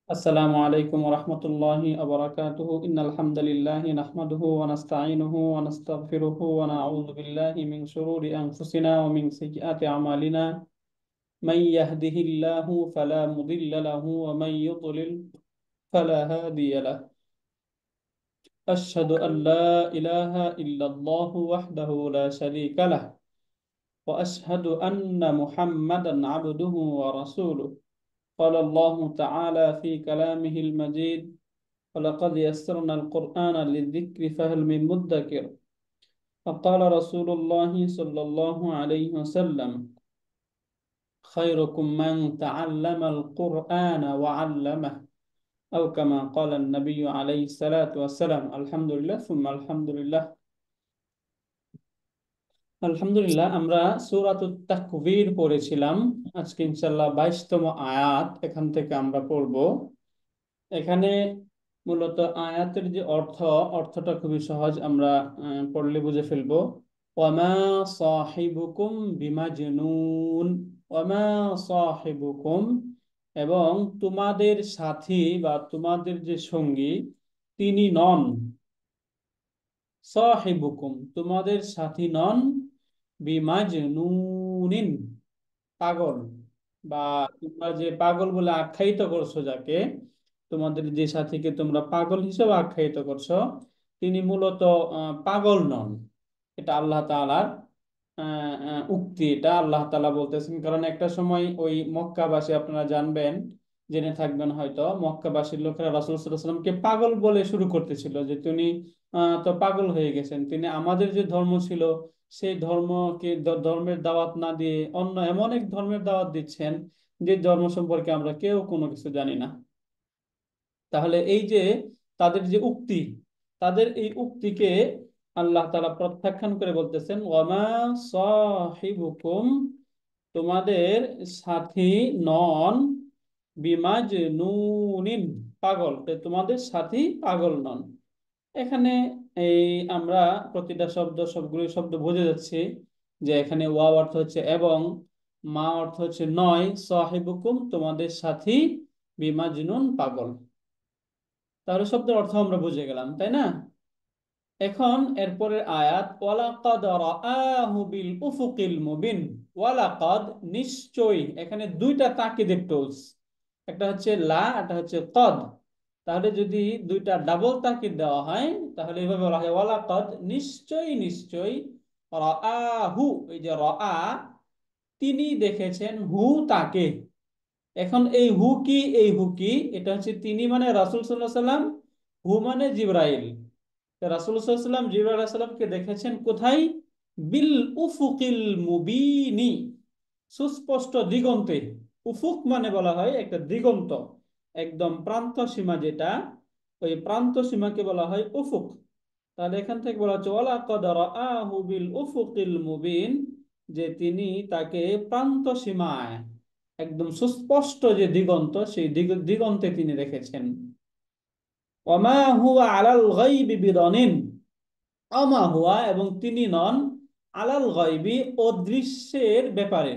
আসসালামু আলাইকুম ওয়া রাহমাতুল্লাহি ওয়া বারাকাতুহু ইন্নাল হামদালিল্লাহি নাহমাদুহু ওয়া নাস্তাঈনুহু ওয়া নাস্তাগফিরুহু ওয়া না'উযু বিল্লাহি মিন শুরুরি আনফুসিনা ওয়া মিন sayyiati a'malina মান yahdihillahu ফালা মুদিল্লা লাহু ওয়া মান ইউদ্লিল ফালা হাদিয়া লাহু আশহাদু আল লা ইলাহা ইল্লাল্লাহু ওয়াহদাহু লা শারীকা লাহু ওয়া আশহাদু আন্না মুহাম্মাদান আবদুহু ওয়া রাসূলুহু قال الله تعالى في كلامه المجيد ولقد يسرنا القرآن للذكر فهل من مدكر فقال رسول الله صلى الله عليه وسلم خيركم من تعلم القرآن وعلمه أو كما قال النبي عليه الصلاة والسلام الحمد لله ثم الحمد لله আলহামদুলিল্লাহ আমরা সূরাতুত তাকবীর পড়েছিলাম। আজকে ইনশাআল্লাহ 22তম আয়াত এখান থেকে আমরা পড়ব। এখানে মূলত আয়াতের যে অর্থটা খুবই সহজ, আমরা পড়লে বুঝে ফেলবো। ওয়ামা সাহিবুকুম বিমাজনুন, ওয়ামা সাহিবুকুম, এবং তোমাদের সাথী বা তোমাদের যে সঙ্গী তিনি নন। সাহিবুকুম তোমাদের সাথী নন, বিমাজনুনিন পাগল, বা তোমরা যে পাগল বলে আখ্যায়িত করছো যাকে, তোমাদের যে সাথীকে তোমরা পাগল হিসেবে আখ্যায়িত করছো, তিনি মূলত পাগল নন। এটা আল্লাহ তাআলার উক্তি, এটা আল্লাহ তাআলা বলতেছেন। কারণ একটা সময় ওই মক্কাবাসী, আপনারা জানবেন, জেনে থাকবেন হয়তো, মক্কাবাসীর লোকেরা রাসূল সাল্লাল্লাহু আলাইহি ওয়াসাল্লামকে পাগল বলে শুরু করতেছিল যে তিনি তো পাগল হয়ে গেছেন, তিনি আমাদের যে ধর্ম ছিল সেই ধর্মকে ধর্মের দাওয়াত না দিয়ে অন্য এমন এক ধর্মের দাওয়াত দিচ্ছেন যে ধর্ম সম্পর্কে আমরা কেউ কোনো কিছু জানি না। তাহলে এই যে তাদের যে উক্তি, তাদের এই উক্তিকে আল্লাহ তাআলা প্রত্যাখ্যান করে বলতেছেন, ওয়ামা সাহিবুকুম, তোমাদের সাথী নন, বিমাজনুনিন পাগল, তো তোমাদের সাথী পাগল নন। এখানে এই আমরা প্রতিটা সবগুলো শব্দ বুঝে যাচ্ছি যে এখানে ওয়াও অর্থ হচ্ছে এবং, মা অর্থ হচ্ছে নয়, সাহিবুকুম তোমাদের সাথী, বিমাজনুন পাগল। তাহলে শব্দের অর্থ আমরা বুঝে গেলাম, তাই না? এখন এরপরের আয়াত, ওয়ালাকাদ রাআহু বিল উফুকিল মুবিন। ওয়ালাকাদ নিশ্চয়ই, এখানে দুইটা তাকিদের টুলস, একটা হচ্ছে লা, একটা হচ্ছে কদ। তাহলে যদি দুইটা ডাবল তাকিদ দেওয়া হয় তাহলে এভাবে বলা হয়, ওয়ালাকাদ নিশ্চয়ই নিশ্চয়ই, রাআহু, এই যে রাআ, তিনি দেখেছেন, হু তাকে। এখন এই হু কি, এই হু কি, এটা হচ্ছে তিনি মানে রাসূল সাল্লাল্লাহু আলাইহি সাল্লাম, হু মানে জিবরাইল। রাসূল সাল্লাল্লাহু আলাইহি সাল্লাম জিবরাইল আলাইহিস সালামকে দেখেছেন কোথায়? বিল উফুকিল মুবিনি, সুস্পষ্ট দিগন্তে। উফুক মানে বলা হয় একটা দিগন্ত, একদম প্রান্ত সীমা যেটা, ওই প্রান্ত সীমাকে বলা হয় উফুক। তাহলে এখান থেকে বলা হচ্ছে ওয়ালাকাদ রাআহু বিল উফুকিল মুবিন, যে তিনি তাকে প্রান্ত সীমায়, একদম সুস্পষ্ট যে দিগন্ত, সেই দিগন্তে তিনি দেখেছেন। ওয়ামা হুয়া আলাল গায়বি বিদানিন, আমা হুয়া এবং তিনি নন, আলাল গায়বি অদৃশ্যের ব্যাপারে,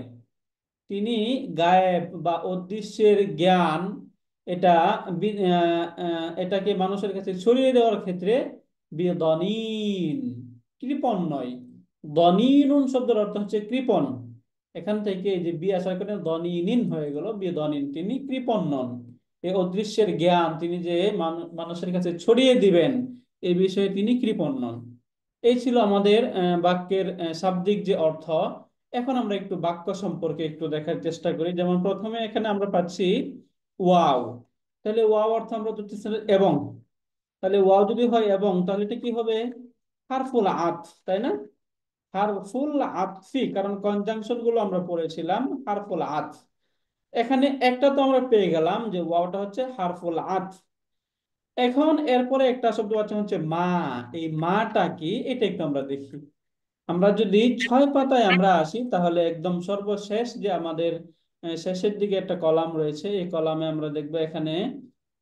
তিনি গায়েব বা অদৃশ্যের জ্ঞান, এটা এটাকে মানুষের কাছে ছড়িয়ে দেওয়ার ক্ষেত্রে বিদনীন, কৃপণ নয়। দনীনুন শব্দের অর্থ হচ্ছে কৃপণ। এখান থেকে এই যে বি আসার কারণে দনীনিন হয়ে গেল, বিদনীন, তিনি কৃপণ নন। এই অদৃশ্যের জ্ঞান তিনি যে মানুষের কাছে ছড়িয়ে দিবেন, এই বিষয়ে তিনি কৃপণ নন। এই ছিল আমাদের বাক্যের শাব্দিক যে অর্থ। এখন আমরা একটু বাক্য সম্পর্কে একটু দেখার চেষ্টা করি। যেমন প্রথমে এখানে আমরা পাচ্ছি ওয়াও। তাহলে ওয়াও অর্থ আমরা ধরতেছি এবং। তাহলে ওয়াও যদি হয় এবং, তাহলে এটা কি হবে? হারফুল আতফ, তাই না? হারফুল আতফি, কারণ কনজাংশন গুলো আমরা পড়েছিলাম হারফুল আতফ। এখানে একটা তো আমরা পেয়ে গেলাম যে ওয়াওটা হচ্ছে হারফুল আতফ। এখন এরপরে একটা শব্দ আছে হচ্ছে মা। এই মাটা কি, এটা একটু আমরা দেখি। আমরা যদি 6 পাতায় আমরা আসি তাহলে একদম সর্বশেষ যে আমাদের শেষের দিকে একটা কলাম রয়েছে, এই কলামে আমরা দেখবো এখানে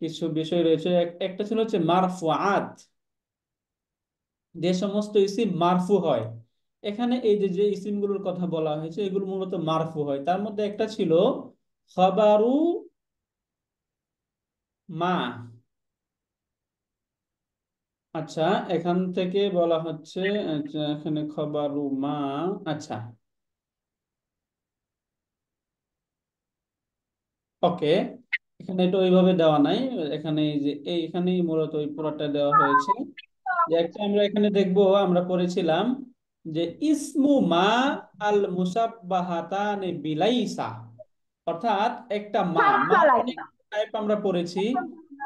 কিছু বিষয় রয়েছে। একটা ছিল হচ্ছে মারফুআত, যে সমস্ত ইসিম মারফু হয়। এখানে এই যে যে ইসিমগুলোর কথা বলা হয়েছে এগুলো মূলত মারফু হয়। তার মধ্যে একটা ছিল খাবারু মা। আচ্ছা, এখান থেকে বলা হচ্ছে, আচ্ছা, এখানে খবরু মা। আচ্ছা, ওকে। এখানে এটা ওইভাবে দেওয়া নাই। এখানে এই যে এইখানেই মূলত ওই পুরোটা দেওয়া হয়েছে। যে একটা আমরা এখানে দেখবো, আমরা পড়েছিলাম যে ইসমু মা আল মুসাব্বাহাতানি বিলাইসা, অর্থাৎ একটা মা, মার অনেক টাইপ আমরা পড়েছি।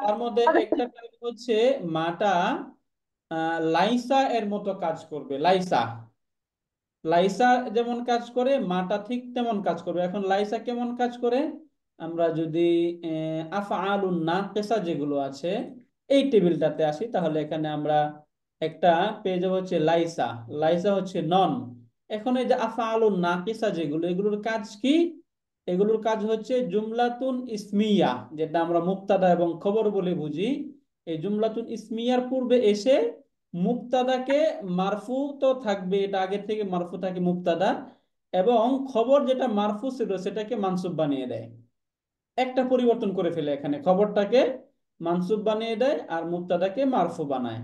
তার মধ্যে একটা টাইপ হচ্ছে মাটা লাইসা এর মতো কাজ করবে। লাইসা, লাইসা যেমন কাজ করে মাটা ঠিক তেমন কাজ করবে। এখন লাইসা কেমন কাজ করে, আমরা যদি আফআলুন নাকিসা যেগুলো আছে এই টেবিলটাতে আসি, তাহলে এখানে আমরা একটা পেয়ে যাবো হচ্ছে লাইসা। লাইসা হচ্ছে নন। এখন এই যে আফআলুন নাকিসা যেগুলো, এগুলোর কাজ কি? এগুলোর কাজ হচ্ছে জুমলাতুন ইসমিয়া, যেটা আমরা মুক্তাদা এবং খবর বলে বুঝি। এই জুমলাতুন ইসমিয়ার পূর্বে এসে মুক্তাদাকে, মারফু তো থাকবে, এটা আগে থেকে মারফু থাকে মুক্তাদা, এবং খবর যেটা মারফু ছিল সেটাকে মানসুব বানিয়ে দেয়। একটা পরিবর্তন করে ফেলে, এখানে খবরটাকে মানসুব বানিয়ে দেয় আর মুক্তাদাকে মারফু বানায়।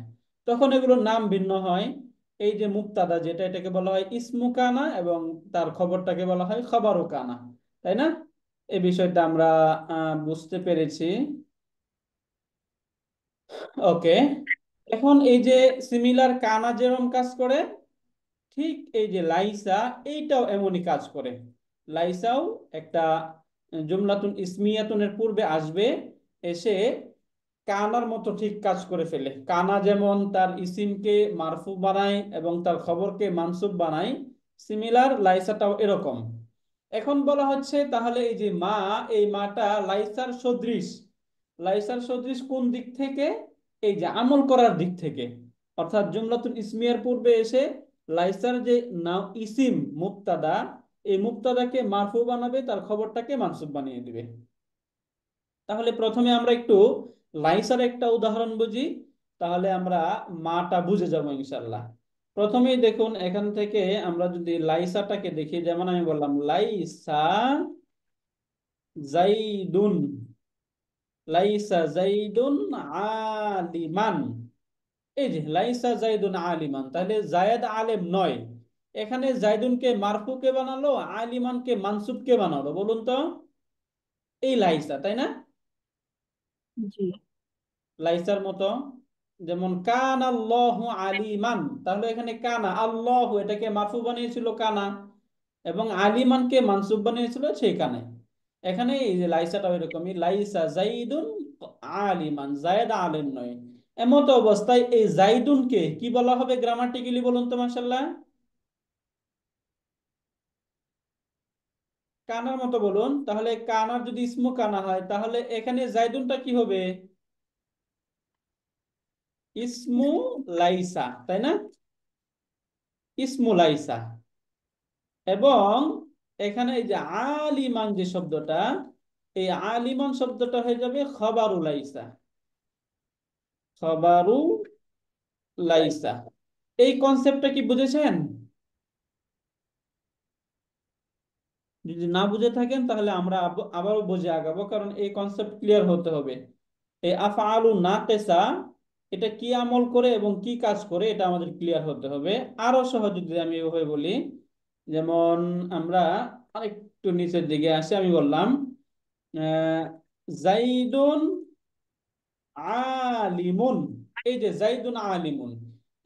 তখন এগুলোর নাম ভিন্ন হয়। এই যে মুক্তাদা যেটা, এটাকে বলা হয় ইসমু কানা, এবং তার খবরটাকে বলা হয় খবরু কানা। তাই না? এই বিষয়টা আমরা বুঝতে পেরেছি। ওকে। এখন এই যে সিমিলার কানা যেরকম কাজ করে, ঠিক এই যে লাইসা, এইটাও এমনই কাজ করে। লাইসাও একটা জুমলাতুন ইসমিয়াতুনের পূর্বে আসবে, এসে কানার মতো ঠিক কাজ করে ফেলে। কানা যেমন তার ইসিমকে মারফু বানায় এবং তার খবরকে মানসুব বানায়, সিমিলার লাইসাটাও এরকম। এখন বলা হচ্ছে তাহলে এই যে মা, এই মাটা লাইসার সদৃশ। লাইসার সদৃশ কোন দিক থেকে? এই যে আমল করার দিক থেকে। অর্থাৎ জুমলাতুল ইসমিয়ার পূর্বে এসে লাইসার যে নাম ইসিম মুক্তাদা, এই মুক্তাদাকে মারফু বানাবে, তার খবরটাকে মানসুব বানিয়ে দিবে। তাহলে প্রথমে আমরা একটু লাইসার একটা উদাহরণ বুঝি, তাহলে আমরা মাটা বুঝে যাবো ইনশাল্লাহ। প্রথমেই দেখুন, এখান থেকে আমরা যদি লাইসাটাকে দেখি, যেমন আমি বললাম লাইসা জাইদুন, লাইসা জাইদুন আলিমান। এই যে লাইসা জাইদুন আলিমান, তাহলে জায়েদ আলেম নয়। এখানে জাইদুনকে মারফু কে বানালো, আলিমানকে মানসুব কে বানালো বলুন তো? এই লাইসা, তাই না? জি। লাইসার মতো। যেমন কান আল্লাহু আলিমান, তাহলে এখানে কানা আল্লাহু এটাকে মারফু বানিয়েছিল কানা, এবং আলিমানকে মানসুব বানিয়েছিল সেখানে। এখানে এই যে লাইসাটা এরকমই, লাইসা জাইদুন আলিমান, জায়েদ আলেম নয়। এমত অবস্থায় এই জাইদুনকে কি বলা হবে গ্রামাটিক্যালি বলুন তো মাশাআল্লাহ? কানার মতো বলুন। তাহলে কানার যদি ইসমু কানা হয়, তাহলে এখানে জাইদুনটা কি হবে? ইসমু লাইসা, তাই না? ইসমু লাইসা। এবং এখানে এই যে আলিমান যে শব্দটা, এই আলিমান শব্দটা হয়ে যাবে খবারু লাইসা। খবারু লাইসা। এই কনসেপ্টটা কি বুঝেছেন? যদি না বুঝে থাকেন তাহলে আমরা আবারও বুঝে আগাবো, কারণ এই কনসেপ্ট ক্লিয়ার হতে হবে। এই আফআলু নাকিসা, এটা কি আমল করে এবং কি কাজ করে, এটা আমাদের ক্লিয়ার হতে হবে। আরো সহজ যদি আমি এভাবে বলি, যেমন আমরা আরেকটু নিচের দিকে আসি, আমি বললাম আহ, জাইদুন আলিমুন। এই যে জাইদুন আলিমুন,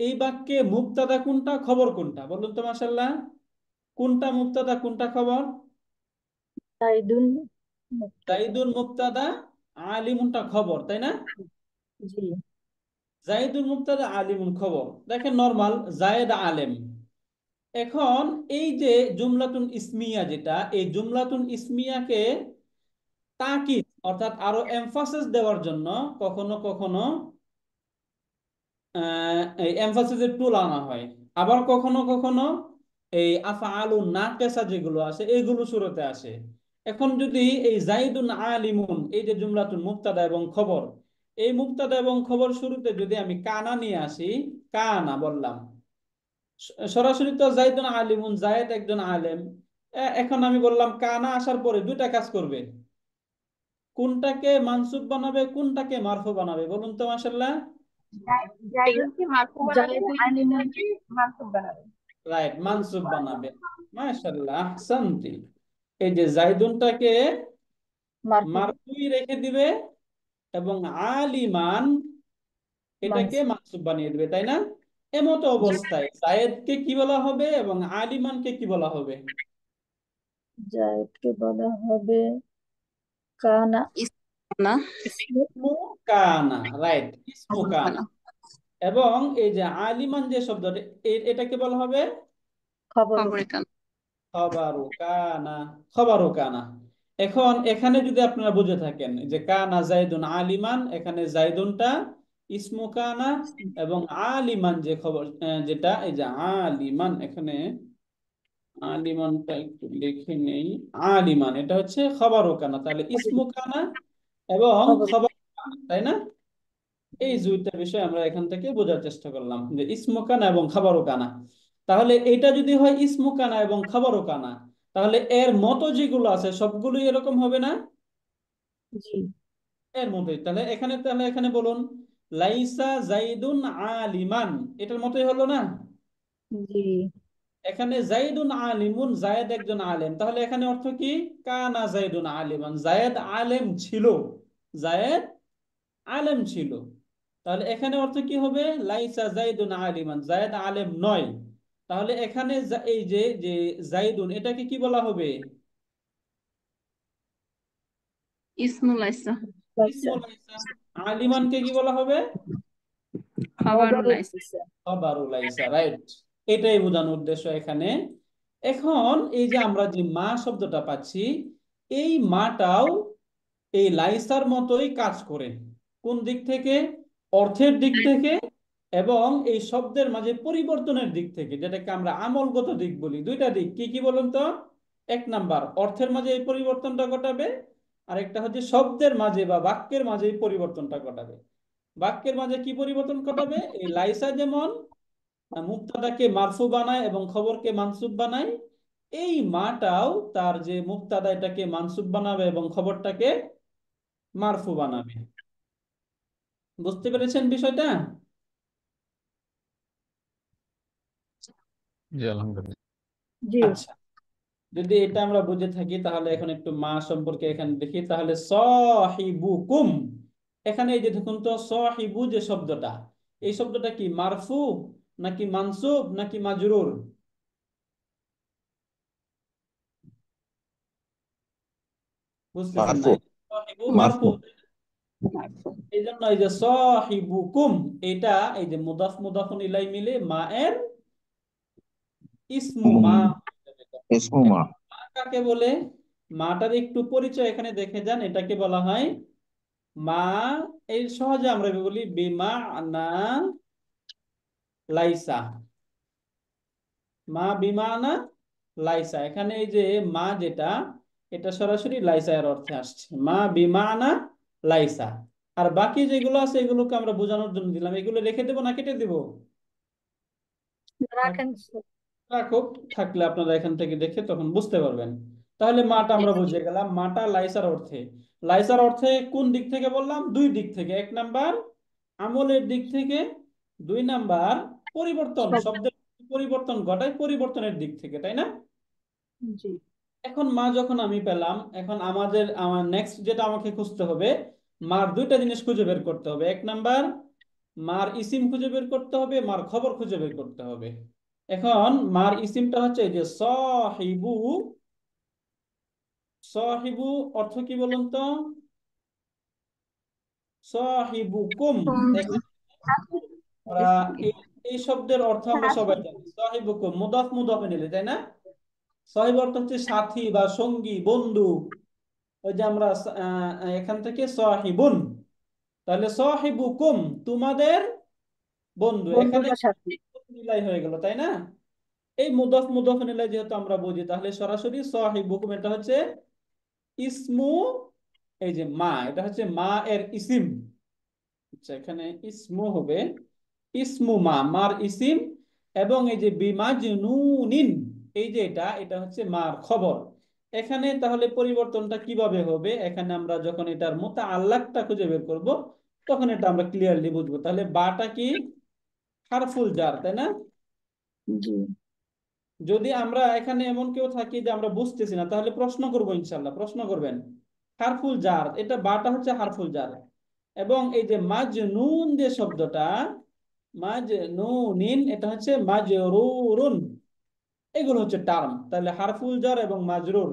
এই বাক্যে মুক্তাদা কোনটা খবর কোনটা বলুন তো মাশাআল্লাহ? কোনটা মুক্তাদা কোনটা খবর? জাইদুন মুক্তাদা। জাইদুন মুক্তাদা, আলিমুনটা খবর, তাই না? জি। জাইদুন মুক্তাদা, আলিমুন খবর। দেখেন নরমাল জায়েদ আলেম। এখন এই যে জুমলাতুন ইসমিয়া যেটা, এই জুমলাতুন ইসমিয়াকে তাকিদ অর্থাৎ আরো এমফাসিস দেওয়ার জন্য কখনো কখনো এই এমফাসিসের টুল আনা হয়। আবার কখনো কখনো এই আফআলু নাকেসা যেগুলো আছে এগুলো শুরুতে আসে। এখন যদি এই জাইদুন আলিমুন, এই যে জুমলাতুন মুক্তাদা এবং খবর, এই মুক্তাদা এবং খবর শুরুতে যদি আমি কানা নিয়ে আসি, কানা বললাম, সরাসরি তো জাইদুন আলিমুন, জায়েদ একজন আলেম। এখন আমি বললাম কানা আসার পরে দুইটা কাজ করবে। কোনটাকে মানসুব বানাবে কোনটাকে মারফু বানাবে বলুন তো মাশাআল্লাহ। জাইদুনকে মারফু বানাবে, আলিমানকে মানসুব বানাবে। রাইট, মানসুব বানাবে। মাশাআল্লাহ, আহসানতি। এই যে জাইদুনটাকে মারফু, মারফুই রেখে দিবে এবং আলিমান এটাকে মানসুব। মানসুব বানিয়ে দিবে, তাই না? এমতো জি। অবস্থায় জায়েদকে কি বলা হবে এবং আলিমানকে কি বলা হবে? জায়েদকে বলা হবে কানা। না, ইসমু ইসমু কানা, রাইট, ইসমু খবর কানা। কানা। এবং এই যে আলিমান যে শব্দটা, এটাকে বলা হবে খবর। খবরে কানা। খবারু কানা, খবারু কানা। এখন এখানে যদি আপনারা বুঝে থাকেন যে কানা জাইদুন আলিমান, এখানে জাইদুনটা ইসমু কানা এবং আলিমান যে খবর যেটা এই যে আলিমান, এখানে আলিমানটা একটু লিখে নেই। আলিমান এটা হচ্ছে খবরু কানা, তাহলে ইসমু কানা এবং খবর। খবর কানা, তাই না? এই দুইটা বিষয় আমরা এখান থেকে বোঝার চেষ্টা করলাম যে ইসমু কানা এবং খাবারু কানা। তাহলে এটা যদি হয় ইসমু কানা এবং খাবারু কানা, তাহলে এর মতো যেগুলো আছে সবগুলোই এরকম হবে না? জি। এর মতোই। তাহলে এখানে বলুন লাইসা জাইদুন আলিমান, এটার মতোই হলো না? জি। এখানে জাইদুন আলিমুন, জায়েদ একজন আলেম, তাহলে এখানে অর্থ কি? কানা জাইদুন আলিমান, জায়েদ আলেম ছিল, জায়েদ আলেম ছিল। তাহলে এখানে অর্থ কি হবে? লাইসা জাইদুন আলিমান, জায়েদ আলেম নয়। তাহলে এখানে এই যে যে জাইদুন এটাকে কি বলা হবে? ইসমুল লাইসা। লাইসা। ইসমুল লাইসা। আলিমানকে কি বলা হবে? খবরুল খবরুল লাইসা। লাইসা। খবরুল লাইসা, রাইট। এটাই বোঝানোর উদ্দেশ্য এখানে। এখন এই যে আমরা যে মা শব্দটা পাচ্ছি, এই মাটাও এই লাইসার মতোই কাজ করে। কোন দিক থেকে? অর্থের দিক থেকে এবং এই শব্দের মাঝে পরিবর্তনের দিক থেকে, যেটাকে আমরা আমলগত দিক বলি। দুইটা দিক কি কি বলুন তো? এক নাম্বার অর্থের মাঝে এই পরিবর্তনটা ঘটাবে, আর একটা হচ্ছে শব্দের মাঝে বা বাক্যের মাঝে এই পরিবর্তনটা ঘটাবে। বাক্যের মাঝে কি পরিবর্তন ঘটাবে? এই লাইসা যেমন মুবতাদাকে মারফু বানায় এবং খবরকে মানসুব বানায়, এই মাটাও তার যে মুবতাদা এটাকে মানসুব বানাবে এবং খবরটাকে মারফু বানাবে। বুঝতে পেরেছেন বিষয়টা? জি আলহামদুলিল্লাহ। জি। আচ্ছা, যদি এটা আমরা বুঝে থাকি তাহলে এখন একটু মা সম্পর্কে এখানে দেখি। তাহলে সাহিবুকুম, এখানে এই যে দেখুন তো সাহিবু যে শব্দটা, এই শব্দটা কি মারফু নাকি মানসুব নাকি মাজরুর? বুঝতেছেন না? মারফু। সাহিবু মারফু। মারফু। এই জন্য এই যে সাহিবুকুম, এটা এই যে মুদাফ মুদাফুন ইলাই মিলে মা এর ইসমু মা হুম, হয়ে যাবে তখন। ইসমু মা। এখন মা কাকে বলে? মাটার একটু পরিচয় এখানে দেখে যান। এটাকে বলা হয় মা, এই সহজে আমরা বলি বিমা না লাইসা। মা বিমা না লাইসা, এখানে এই যে মা যেটা, এটা সরাসরি লাইসা এর অর্থে আসছে, মা বিমা না লাইসা। আর বাকি যেগুলো আছে এগুলোকে আমরা বোঝানোর জন্য দিলাম। এগুলো রেখে দেবো না কেটে দেবো? রাখেন। রাখুক, থাকলে আপনারা এখান থেকে দেখে তখন বুঝতে পারবেন। তাহলে মাটা আমরা বুঝে গেলাম, মাটা লাইসার অর্থে। লাইসার অর্থে কোন দিক থেকে বললাম? দুই দিক থেকে। এক নাম্বার আমলের দিক থেকে, দুই নাম্বার পরিবর্তন, সব। শব্দের পরিবর্তন ঘটায় পরিবর্তনের দিক থেকে, তাই না? জি। এখন মা যখন আমি পেলাম, এখন আমার নেক্সট যেটা আমাকে খুঁজতে হবে, মার দুইটা জিনিস খুঁজে বের করতে হবে। এক নাম্বার মার ইসিম খুঁজে বের করতে হবে, মার খবর খুঁজে বের করতে হবে। এখন মার ইসিমটা হচ্ছে এই যে সাহিবু। সাহিবু অর্থ কি বলুন তো? সাহিবুকুম। এখানে আমরা এই এই শব্দের অর্থ আমরা সবাই জানি, সাহিবুকুম মুদাফ মুদাফে নিলে, তাই না? সাহিব অর্থ হচ্ছে সাথী বা সঙ্গী, বন্ধু। ওই যে আমরা এখান থেকে সাহিবুন, তাহলে সাহিবুকুম তোমাদের বন্ধু। বন্ধু এখানে বা সাথী। নিলাই হয়ে গেল, তাই না? এই মুদাফ মুদাফ নিলাই যেহেতু আমরা বুঝি, তাহলে সরাসরি সাহিবুকুম এটা হচ্ছে ইসমু, এই যে মা এটা হচ্ছে মা এর ইসিম। আচ্ছা, এখানে ইসমু হবে ইসমু মা, মার ইসিম। এবং এই যে বিমাজনুনিন, এই যে এটা এটা হচ্ছে মার খবর। এখানে তাহলে পরিবর্তনটা কিভাবে হবে, এখানে আমরা যখন এটার মুতাআল্লাকটা খুঁজে বের করব তখন এটা আমরা ক্লিয়ারলি বুঝবো। তাহলে বাটা কি হারফুল জার, তাই না? জি যদি আমরা এখানে এমন কেউ থাকি যে আমরা বুঝতেছি না, তাহলে প্রশ্ন করবো, ইনশাল্লাহ প্রশ্ন করবেন। হারফুল জার, এটা বাটা হচ্ছে হারফুল জার। এবং এই যে মাজনুন যে শব্দটা, মাজনুনিন, এটা হচ্ছে মাজরুরুন, এগুলো হচ্ছে টার্ম। তাহলে হারফুল জার এবং মাজরুর,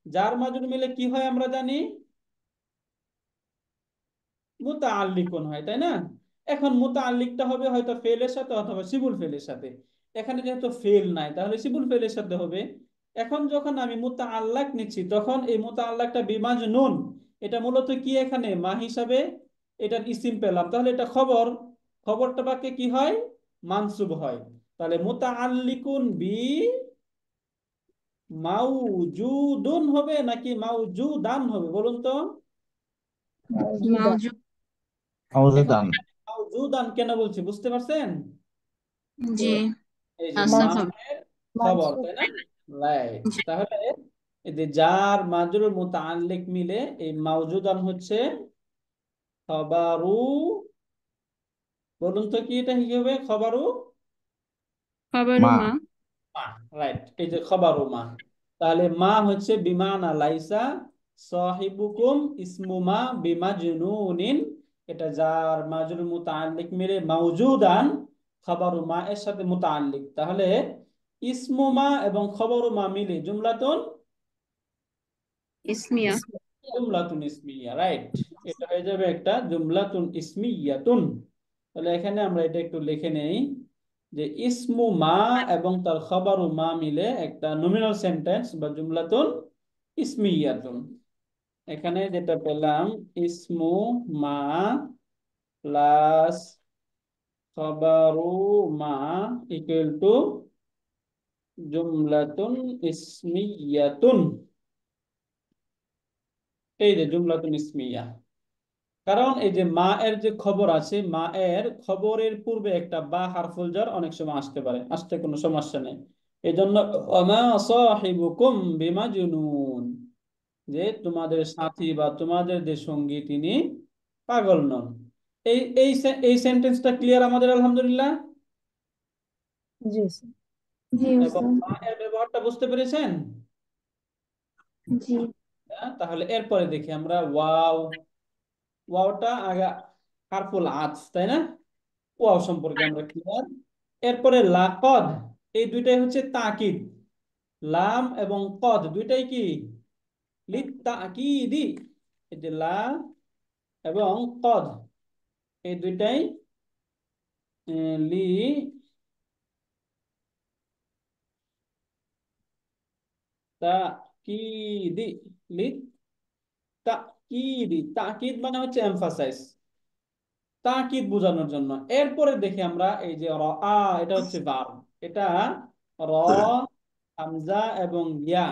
জার মাজরুর মিলে কি হয় আমরা জানি, মুতাআল্লিকুন হয়, তাই না? এখন মুতাআল্লিকটা হবে হয়তো ফেলের সাথে অথবা সিবুল ফেলের সাথে। এখানে যেহেতু ফেল নাই, তাহলে সিবুল ফেলের সাথে হবে। এখন যখন আমি মুতাআল্লাক নিচ্ছি, তখন এই মুতাআল্লাকটা বিমাজনুন, এটা মূলত কি, এখানে মা হিসাবে এটার ইসিম পেলাম, তাহলে এটা খবর। খবরটা বাক্যে কি হয়, মানসুব হয়। তাহলে মুতাআল্লিকুন বি মাউজুদুন হবে নাকি মাউজুদান হবে, বলুন তো? মওজুদা। মাওজুদ। এখন موجودان মাউজুদান কেন বলছি, বুঝতে পারছেন? জি। এই যে আচ্ছা মা মওজুদ খবর। এর খবর, মানসুব। তাই না? রাইট। জি। তাহলে এই যে জার মাজরুর মুতাআল্লিক মিলে এই মাউজুদান হচ্ছে খবরু, বলুন তো কি এটা কি হবে, খবরু খবরু ما মা। মা। রাইট, এই যে খবরু মা। তাহলে মা হচ্ছে বিমানা লাইসা, সাহিবুকুম ইসমু মা বিমাজনুনিন, এটা জার মাজরুর মুতাআল্লিক মিলে মাউজুদান খবরু মা এর সাথে মুতাআল্লিক। তাহলে ইসমু মা এবং খবরু মা মিলে জুমলাতুন, ইসমিয়া। ইসমিয়া। জুমলাতুন ইসমিয়া, রাইট। এটা হয়ে যাবে একটা জুমলাতুন ইসমিয়াতুন। তাহলে এখানে আমরা এটা একটু লিখে নেই যে ইসমু মা এবং তার খবরু মা মিলে একটা নমিনাল সেন্টেন্স বা জুমলাতুন ইসমিয়াতুন। এখানে যেটা পেলাম, ইসমু মা প্লাস খবরু মা ইকুয়াল টু জুমলাতুন ইসমিয়াতুন। এই যে জুমলাতুন ইসমিয়া, কারণ এই যে মা এর যে খবর আছে, মা এর খবরের পূর্বে একটা বা হারফুল জার অনেক সময় আসতে পারে, আসতে কোনো সমস্যা নেই। এই জন্য ওয়ামা সাহিবুকুম বিমাজনুন, যে তোমাদের সাথী বা তোমাদের যে সঙ্গী তিনি পাগল নন। এই সেন্টেন্সটা ক্লিয়ার আমাদের, আলহামদুলিল্লাহ। জি স্যার। জি এবং স্যার। মা এর ব্যবহারটা বুঝতে পেরেছেন? জি। হ্যাঁ, তাহলে এরপরে দেখি আমরা ওয়াও। ওয়াওটা আগে হারফুল আতফ, তাই না? ওয়াও সম্পর্কে আমরা ক্লিয়ার। এরপরে লাকদ, এই দুইটাই হচ্ছে তাকিদ। লাম এবং কদ দুইটাই কি লিত্তাকিদি। এই যে লা এবং কদ, এই দুইটাই লি তাকিদি, লি তাকিদি। তাকিদ মানে হচ্ছে এমফাসাইজ, তাকিদ বোঝানোর জন্য। এরপরে দেখি আমরা এই যে র আ, এটা হচ্ছে ভার্ব। এটা র, হামজা এবং ইয়া,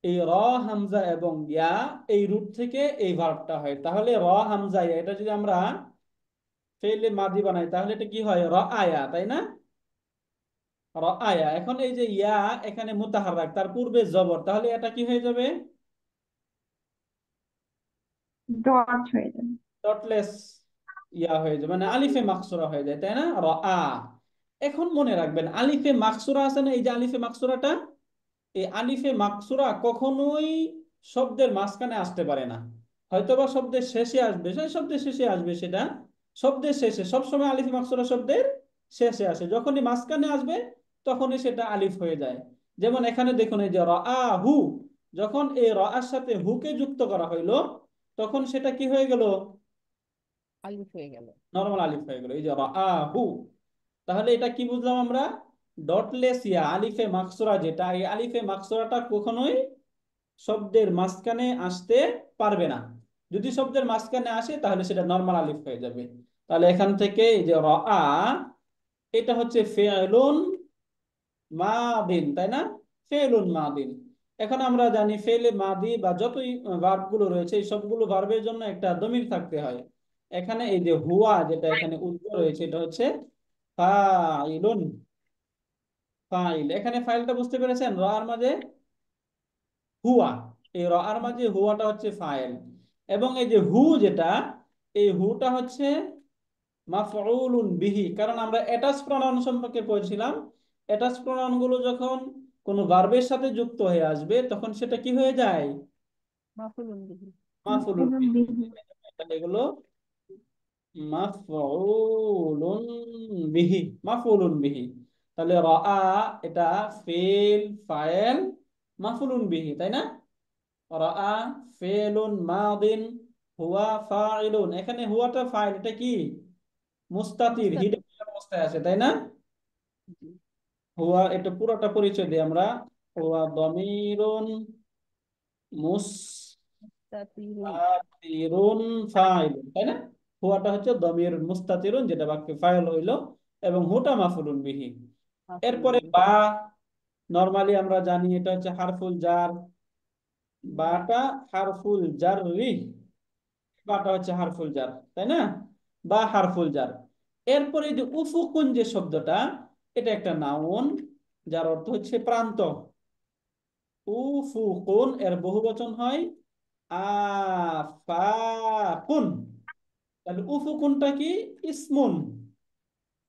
এই র হামজা এবং ইয়া, এই রুট থেকে এই ভার্বটা হয়। তাহলে র হামজা ইয়া, এটা যদি আমরা ফেলে মাদি বানাই তাহলে এটা কি হয়, র আয়া, তাই না? র আয়া। এখন এই যে ইয়া এখানে মুতাহাররাক, তার পূর্বে জবর, তাহলে এটা কি হয়ে যাবে, ডট হয়ে যাবে। ডটলেস ইয়া হয়ে যাবে, মানে আলিফে মাকসুরা হয়ে যায়, তাই না? র আ। এখন মনে রাখবেন আলিফে মাকসুরা আছে না, এই যে আলিফে মাকসুরাটা, এই আলিফে মাকসুরা কখনোই শব্দের মাঝখানে আসতে পারে না। হয়তোবা শব্দের শেষে আসবে, সেই শব্দের শেষে আসবে সেটা, শব্দের শেষে সবসময় আলিফে মাকসুরা শব্দের শেষে আসে, যখনই মাঝখানে আসবে তখনই সেটা আলিফ হয়ে যায়। যেমন এখানে দেখুন এই যে র আ হু, যখন এই র আর সাথে হুকে যুক্ত করা হইলো তখন সেটা কি হয়ে গেল, আলিফ হয়ে গেল, নরমাল আলিফ হয়ে গেল, এই যে র আ হু। তাহলে এটা কি বুঝলাম আমরা, ডটলেস ইয়া আলিফে মাকসুরা, যেটা এই আলিফে মাকসুরাটা কখনোই শব্দের মাঝখানে আসতে পারবে না। যদি শব্দের মাঝখানে আসে তাহলে সেটা নরমাল আলিফ হয়ে যাবে। তাহলে এখান থেকে এই যে রাআ, এটা হচ্ছে ফেলুন মাদিন, তাই না? ফেলুন মাদিন। এখন আমরা জানি ফেলে মাদি বা যতই ভার্ব গুলো রয়েছে এই সবগুলো ভার্বের জন্য একটা দমির থাকতে হয়। এখানে এই যে হুয়া, যেটা এখানে উদ্দ রয়েছে, এটা হচ্ছে ফাইলুন। ফাইল, এখানে ফাইলটা বুঝতে পেরেছেন, র আর মাঝে হুয়া, এই রার মাঝে হুয়াটা হচ্ছে ফাইল, এবং এই যে হু যেটা, এই হুটা হচ্ছে মাফউলুন বিহি। কারণ আমরা অ্যাটাচ প্রনাউন সম্পর্কে পড়েছিলাম, অ্যাটাচ প্রনাউন গুলো যখন কোনো ভার্বের সাথে যুক্ত হয়ে আসবে তখন সেটা কি হয়ে যায়? মাফুলুন বিহি। মাফউলুন মাফুলুন বিহি। বিহি। এগুলো মাফউলুন বিহি, মাফউলুন বিহি। তাহলে রাআ এটা ফেল, ফাইল, মাফউলুন বিহি, তাই না? রাআ ফেলুন মাদিন, হুয়া ফাইলুন। এখানে হুয়াটা ফাইল, এটা কি? মুস্তাতির, মুস্তাতির। হিডেন অবস্থায় আছে, তাই না? জি। হুয়া, এটা পুরোটা পরিচয় দিই আমরা। হুয়া দমিরুন মুস্তাতিরুন। মুস্তাতিরুন ফাইলুন, তাই না? হুয়াটা হচ্ছে দমির মুস্তাতিরুন, যেটা বাক্যে ফাইল হইলো, এবং হুটা মাফুলুন বিহি। মাফুলুন এরপরে বিহি। বা, নরমালি আমরা জানি এটা হচ্ছে হারফুল জার। জি। বাটা হারফুল জাররি, বাটা হচ্ছে হারফুল জার, তাই না? বা হারফুল জার। এরপরে এই যে উফুকুন যে শব্দটা, এটা একটা নাউন, যার অর্থ হচ্ছে প্রান্ত। উফুকুন এর বহুবচন হয় আফাকুন। তাহলে উফুকুনটা কি? ইসমুন,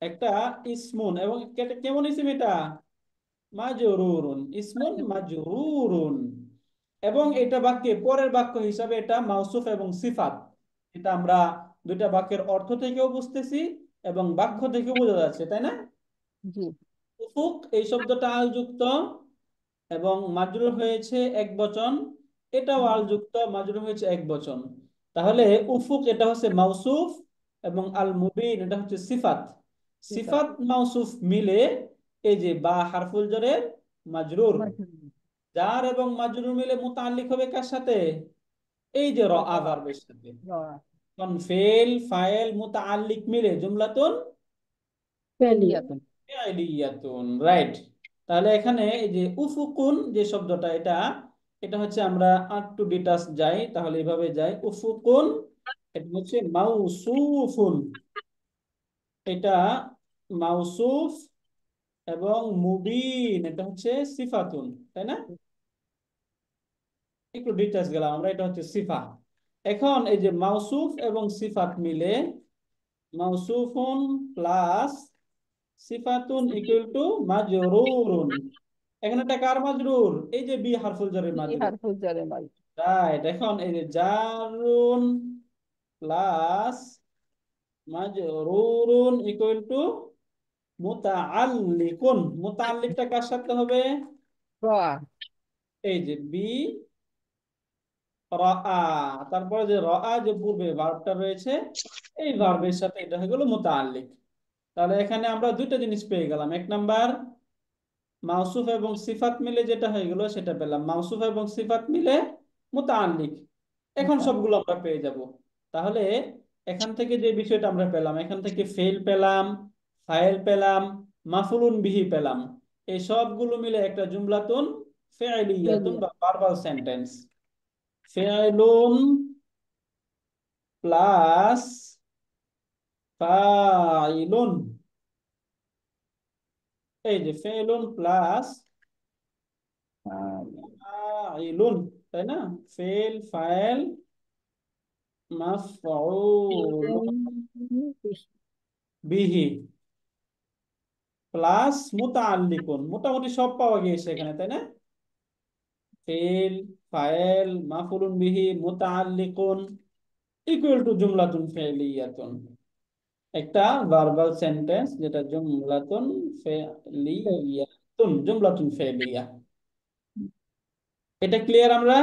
একটা ইসমুন। এবং কেমন ইসিম এটা? মাজরুরুন, ইসমুন মাজরুরুন। এবং এটা বাক্যে পরের বাক্য হিসাবে এটা মাউসুফ এবং সিফাত। এটা আমরা দুইটা বাক্যের অর্থ থেকেও বুঝতেছি এবং বাক্য থেকেও বোঝা যাচ্ছে, তাই না? জি। উফুক এই শব্দটা আলযুক্ত এবং মাজরুর হয়েছে এক বচন, এটাও আলযুক্ত, মাজরুর হয়েছে এক বচন। তাহলে উফুক এটা হচ্ছে মাউসুফ, এবং আল মুবিন এটা হচ্ছে সিফাত। সিফাত। সিফাত মাউসুফ মিলে এই যে বা হারফুল জরের মাজরুর, মাফুলুন। জার এবং মাজরুর মিলে মুতাআল্লিক হবে কার সাথে? এই যে রা ভার্বের সাথে। রা। কারণ ফেল, ফাইল, মুতাআল্লিক মিলে জুমলাতুন ফেলিয়া। ফি'লিয়াতুন, রাইট। তাহলে এখানে এই যে উফুকুন যে শব্দটা, এটা এটা হচ্ছে আমরা একটু ডিটাচ যাই, তাহলে এভাবে যাই। উফুকুন এটা হচ্ছে মাউসুফুন, এটা মাউসুফ, এবং মুবিন এটা হচ্ছে সিফাতুন, তাই না? একটু ডিটেলস গেলাম আমরা, এটা হচ্ছে সিফা। এখন এই যে মাউসুফ এবং সিফাত মিলে, মাউসুফুন প্লাস সিফাতুন ইকুয়াল টু মাজরুরুন। এখানে এটা কার মাজরুর? এই যে বি হারফুল জারের বি মাজরুর, হারফুল জারে মাল। রাইট। এখন এই যে জারুন প্লাস মাজরুরুন ইকুয়াল টু মুতাআল্লিকুন। মুতাআল্লিকটা কার সাথে হবে? রা। এই যে বি রাআ, তারপরে যে রাআ যে পূর্বে ভার্বটা রয়েছে, এই ভার্বের সাথে এটা হয়ে গেল মুতাআল্লিক। তাহলে এখানে আমরা দুইটা জিনিস পেয়ে গেলাম। এক নাম্বার, মাউসুফ এবং সিফাত মিলে যেটা হয়ে গেল সেটা পেলাম, মাউসুফ এবং সিফাত মিলে মুতাআল্লিক। এখন সবগুলো আমরা পেয়ে যাব। তাহলে এখান থেকে যে বিষয়টা আমরা পেলাম, এখান থেকে ফেল পেলাম, ফাইল পেলাম, মাফুলুন বিহি পেলাম, এই সবগুলো মিলে একটা জুমলাতুন ফি'লিয়াতুন ফেলিয়া। বা ভার্বাল সেন্টেন্স। ফি'লুন প্লাস ফাইলুন, এই যে ফেলুন প্লাস ফাইলুন, তাই না? ফেল, ফাইল, মাফউলুন বিহি প্লাস মুতাআল্লিকুন। মোটামুটি সব পাওয়া গিয়েছে এখানে, তাই না? ফেল, ফাইল, মাফউলুন বিহি, মুতাআল্লিকুন ইকুয়াল টু জুমলাতুন ফি'লিয়াতুন, একটা ভার্বাল সেন্টেন্স যেটা জুমলাতুন ফি'লিয়াতুন, জুমলাতুন ফি'লিয়া। এটা ক্লিয়ার আমরা?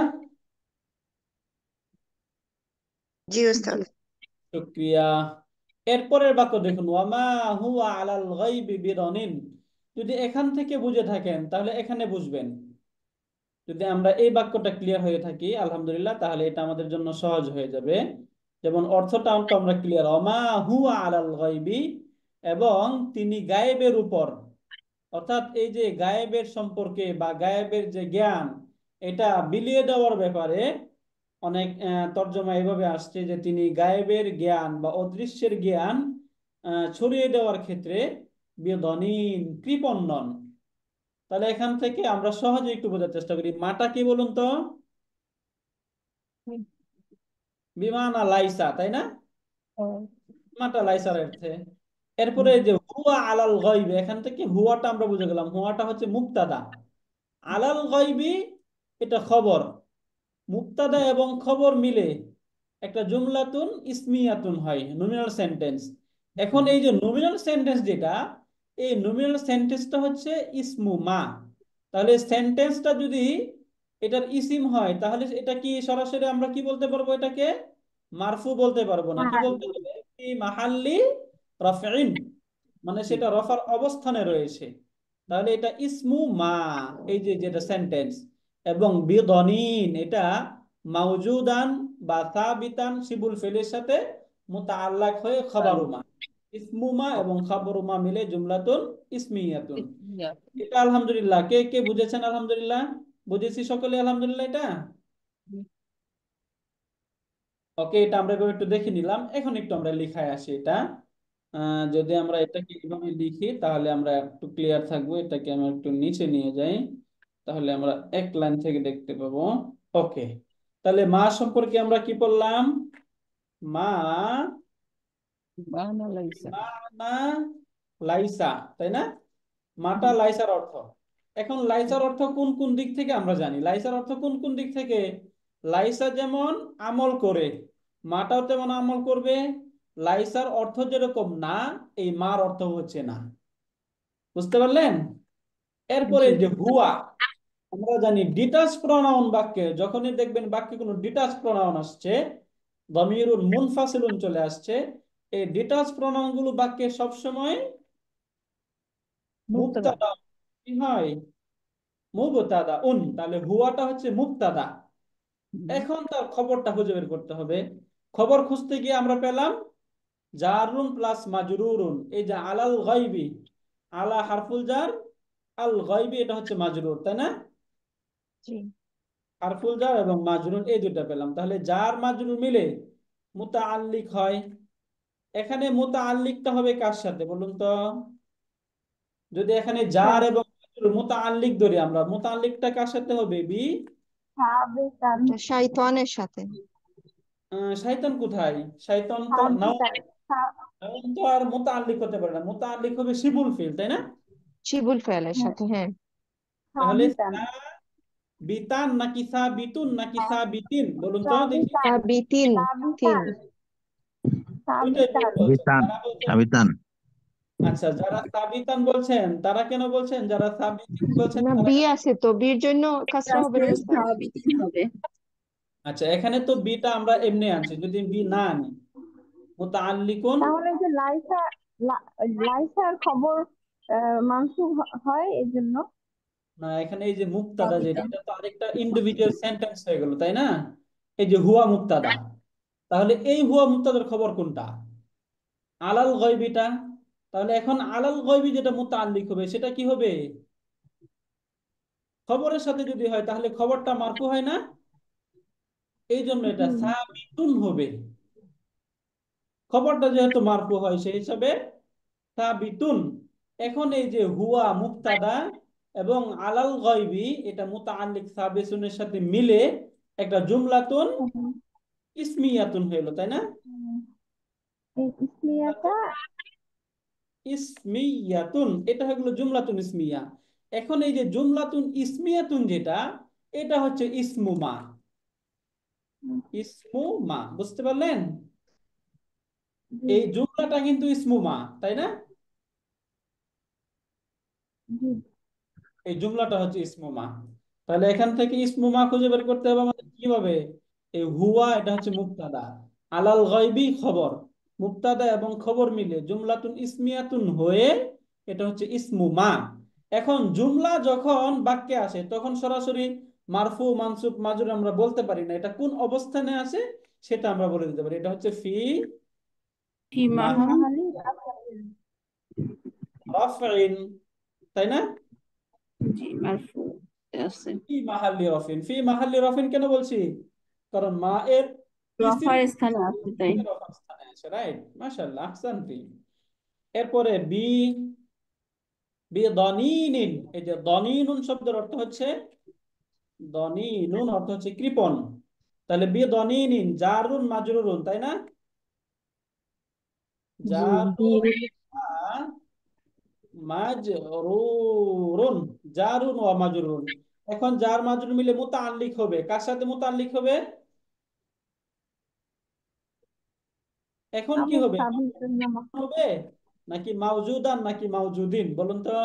জি ওস্তাদ। জি। শুকরিয়া। এরপরের বাক্য দেখুন, ওয়ামা হুয়া আলাল গায়বি বিদানিন। যদি এখান থেকে বুঝে থাকেন তাহলে এখানে বুঝবেন। যদি আমরা এই বাক্যটা ক্লিয়ার হয়ে থাকি আলহামদুলিল্লাহ, তাহলে এটা আমাদের জন্য সহজ হয়ে যাবে। যেমন অর্থটাও তো আমরা ক্লিয়ার, ওয়ামা হুয়া আলাল গায়বি, এবং তিনি গায়েবের উপর। অর্থাৎ এই যে গায়েবের সম্পর্কে বা গায়েবের যে জ্ঞান, এটা বিলিয়ে দেওয়ার ব্যাপারে অনেক তর্জমা এভাবে আসছে যে তিনি গায়েবের জ্ঞান বা অদৃশ্যের জ্ঞান ছড়িয়ে দেওয়ার ক্ষেত্রে বেদনীন, কৃপণ নন। তাহলে এখান থেকে আমরা সহজে একটু বোঝার চেষ্টা করি, মাটা কি বলুন তো? বিমানা লাইসা, তাই না? মাটা লাইসার অর্থে। এরপরে এই যে হুয়া আলাল গায়বি, এখান থেকে হুয়াটা আমরা বুঝে গেলাম, হুয়াটা হচ্ছে মুক্তাদা। আলাল গায়বি এটা খবর। মুক্তাদা এবং খবর মিলে একটা জুমলাতুন ইসমিয়াতুন হয়, নমিনাল সেন্টেন্স। এখন এই যে নমিনাল সেন্টেন্স যেটা, এই নমিনাল সেন্টেন্সটা হচ্ছে ইসমু মা। তাহলে সেন্টেন্সটা যদি এটার ইসিম হয়, তাহলে এটা কি সরাসরি আমরা কি বলতে পারবো? এটাকে মারফু বলতে পারবো না, কি বলতে হবে? ফি মাহাল্লি রাফইন, মানে সেটা রফার অবস্থানে রয়েছে। তাহলে এটা ইসমু মা, এই যে যেটা সেন্টেন্স। এবং বিদনিন এটা মাউজুদান বা সাবিতান শিবুল ফেলের সাথে মুতাআল্লাক হয়ে খবরুমা, ইসমুমা এবং খবরুমা মিলে জুমলাতুন ইসমিয়াতুন। এটা আলহামদুলিল্লাহ, কে কে বুঝেছেন? আলহামদুলিল্লাহ, বুঝেছি সকলে আলহামদুলিল্লাহ এটা। ওকে, এটা আমরা এবার একটু দেখে নিলাম। এখন একটু আমরা লিখায় আসি এটা। যদি আমরা এটাকে এইভাবে লিখি তাহলে আমরা একটু ক্লিয়ার থাকবো। এটাকে আমরা একটু নিচে নিয়ে যাই, তাহলে আমরা এক লাইন থেকে দেখতে পাবো। ওকে, তাহলে মা সম্পর্কে আমরা কি বললাম? মা বানা লাইসা। বিমানা লাইসা, তাই না? মাটা লাইসার অর্থ। এখন লাইসার অর্থ কোন কোন দিক থেকে আমরা জানি? লাইসার অর্থ কোন কোন দিক থেকে? লাইসা যেমন আমল করে, মাটাও তেমন আমল করবে। লাইসার অর্থ যেরকম না, এই মার অর্থ হচ্ছে না। বুঝতে পারলেন? এরপরে জি। যে হুয়া, আমরা জানি ডিটাচ প্রোনাউন বাক্যে যখনই দেখবেন বাক্যে কোনো ডিটাচ প্রোনাউন আসছে, দমিরুল মুনফাসিলুন চলে আসছে, এই ডিটাচ প্রোনাউন গুলো বাক্যে সবসময় মুক্তাদা। মুবতাদা কি হয়? মুবতাদা উন। তাহলে হুয়াটা হচ্ছে মুবতাদা। এখন তার খবরটা খুঁজে বের করতে হবে। খবর খুঁজতে গিয়ে আমরা পেলাম জারুন প্লাস মাজরুরুন। এই যে আলাল গায়বি, আলা হারফুল জার, আল গায়বি এটা হচ্ছে মাজরুর, তাই না? জি। হারফুল জার এবং মাজরুর এই দুইটা পেলাম। তাহলে জার মাজরুর মিলে মুতাআল্লিক হয়। এখানে মুতাআল্লিকটা হবে কার সাথে বলুন তো? যদি এখানে জার এবং মাজরুর মুতাআল্লিক ধরি আমরা, মুতাআল্লিকটা কার সাথে হবে? বি এটা শয়তানের সাথে। শয়তান কোথায়? শয়তান তো নাও, নাউন তো আর মুতাআল্লিক হতে পারে না, মুতাআল্লিক হবে শিবুল ফিল, তাই না? শিবুল ফেলের সাথে, হ্যাঁ। তাহলে বিতান নাকি সাবিতুন নাকি সাবিতিন বলুন তো দেখি। সাবিতিন, তিন। দুইটাই ভুল বলছেন, সাবিতান, কারা বলছেন? সাবিতান। আচ্ছা, যারা সাবিতান বলছেন তারা কেন বলছেন? যারা সাবিতিন বলছেন না, তারা বি কেন? আছে তো, বির জন্য কাসরা হবে না উস্তাদ? আচ্ছা, এখানে তো বিটা আমরা এমনি আনছি, যদি বি না আনি মুতাআল্লিকুন। তাহলে যে লাইসার খবর মানসুব হয় এই জন্য। না, এখানে এই যে মুক্তাদা যেটা, এটা তো আরেকটা ইন্ডিভিজুয়াল সেন্টেন্স হয়ে গেল, তাই না? এই যে হুয়া মুক্তাদা, তাহলে এই হুয়া মুক্তাদার খবর কোনটা? আলাল গায়বিটা। তাহলে এখন আলাল গায়বি যেটা মুতাআল্লিক হবে সেটা কি হবে? খবরের সাথে যদি হয় তাহলে খবরটা মারফু হয় না? এই জন্য এটা সাবিতুন হবে। খবরটা যেহেতু মারফু হয় সেই হিসাবে সাবিতুন। এখন এই যে হুয়া মুক্তাদা এবং আলাল গায়বি এটা মুতাআল্লিক সাবিতুনের সাথে মিলে একটা জুমলাতুন ইসমিয়াতুন হলো, তাই না? এই ইসমিয়াটা ইসমিয়াতুন এটা হয়ে গেল জুমলাতুন ইসমিয়া। এখন এই যে জুমলাতুন ইসমিয়াতুন যেটা, এটা হচ্ছে ইসমু মা। ইসমু মা, বুঝতে পারলেন? জি, এই জুমলাটা কিন্তু ইসমু মা, তাই না? জি, এই জুমলাটা হচ্ছে ইসমু মা। তাহলে এখান থেকে ইসমু মা খুঁজে বের করতে হবে আমাদের কিভাবে? এই হুয়া এটা হচ্ছে মুবতাদা, আলাল গায়বি খবর। মুবতাদা এবং খবর মিলে জুমলাতুন ইসমিয়াতুন হয়ে এটা হচ্ছে ইসমু মা। এখন জুমলা যখন বাক্যে আসে তখন সরাসরি মারফু মানসুব মাজরুর আমরা বলতে পারি না, এটা কোন অবস্থানে আছে সেটা আমরা বলে দিতে পারি। এটা হচ্ছে ফি মাহালি রাফইন, তাই না? আছে। ফি মাহাল্লি রফিন, ফি মাহাল্লি রফিন কেন বলছি? কারণ মা এর ইসিম রফার স্থানে আছে তাই। রফা স্থানে আছে, রাইট? মাশাআল্লাহ, আহসানতি। এরপরে বি বিদনিনিন, এই যে দনিনুন শব্দের অর্থ হচ্ছে, দনিনুন অর্থ হচ্ছে কৃপণ। তাহলে বিদনিনিন জারুন মাজরুরুন, তাই না? জি জারুন মাজরুরুন, জারুন ওয়া মাজরুরুন। এখন জার মাজরুর মিলে মুতাআল্লিক হবে, কার সাথে মুতাআল্লিক হবে? এখন কি আবু হবে, সাবিতের নামা হবে নাকি মাউজুদান নাকি মাউজুদিন, বলুন তো?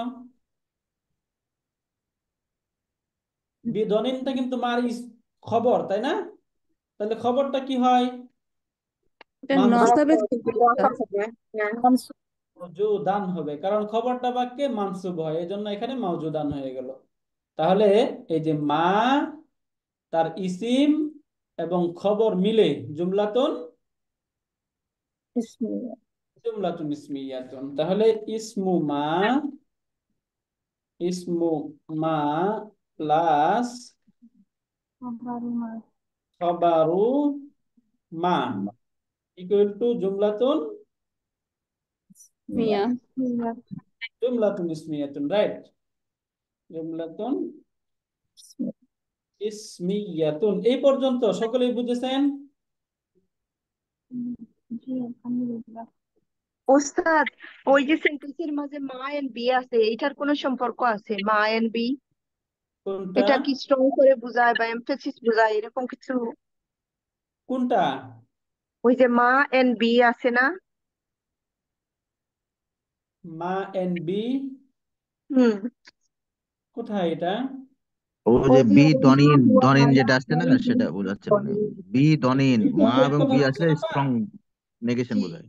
বিদনিনটা কিন্তু মার খবর, তাই না? তাহলে খবরটা কি হয়? এটা মানসুব, নসাবের মাউজুদান হবে, কারণ খবরটা বাক্যে মানসুব হয়, এই জন্য এখানে মাউজুদান হয়ে গেল। তাহলে এই যে মা, তার ইসিম এবং খবর মিলে জুমলাতুন, ইসমিয়া জুমলাতুন ইসমিয়াতুন। তাহলে ইসমু মা, ইসমু মা প্লাস আবারুমা খবারু মা ইকুয়াল টু জুমলাতুন, মিয়া ইসমিয়া জুমলাতুন ইসমিয়াতুন, রাইট? জুমলাতুন ইসমিয়াতুন। এই পর্যন্ত সকলেই বুঝেছেন? জি আলহামদুলিল্লাহ। ওস্তাদ, ওই যে সেন্টেন্সের মাঝে মা এন্ড বি আছে, এটার কোনো সম্পর্ক আছে? মা এন্ড বি, কোনটা? এটা কি স্ট্রং করে বোঝায় বা এমফেসিস বোঝায়, এরকম কিছু? কোনটা? ওই যে মা এন্ড বি আছে না? মা এন্ড বি, হুম। কোথায় এটা? ও ওই যে যে বি মা দনিন হুয়া দনিন মালা যেটা আসছে না, সেটা বোঝাচ্ছে, মানে বি দনিন বিটা মা এবং পরিষ্কার বি হচ্ছে আসলে না পা? স্ট্রং নেগেশন বোঝায়।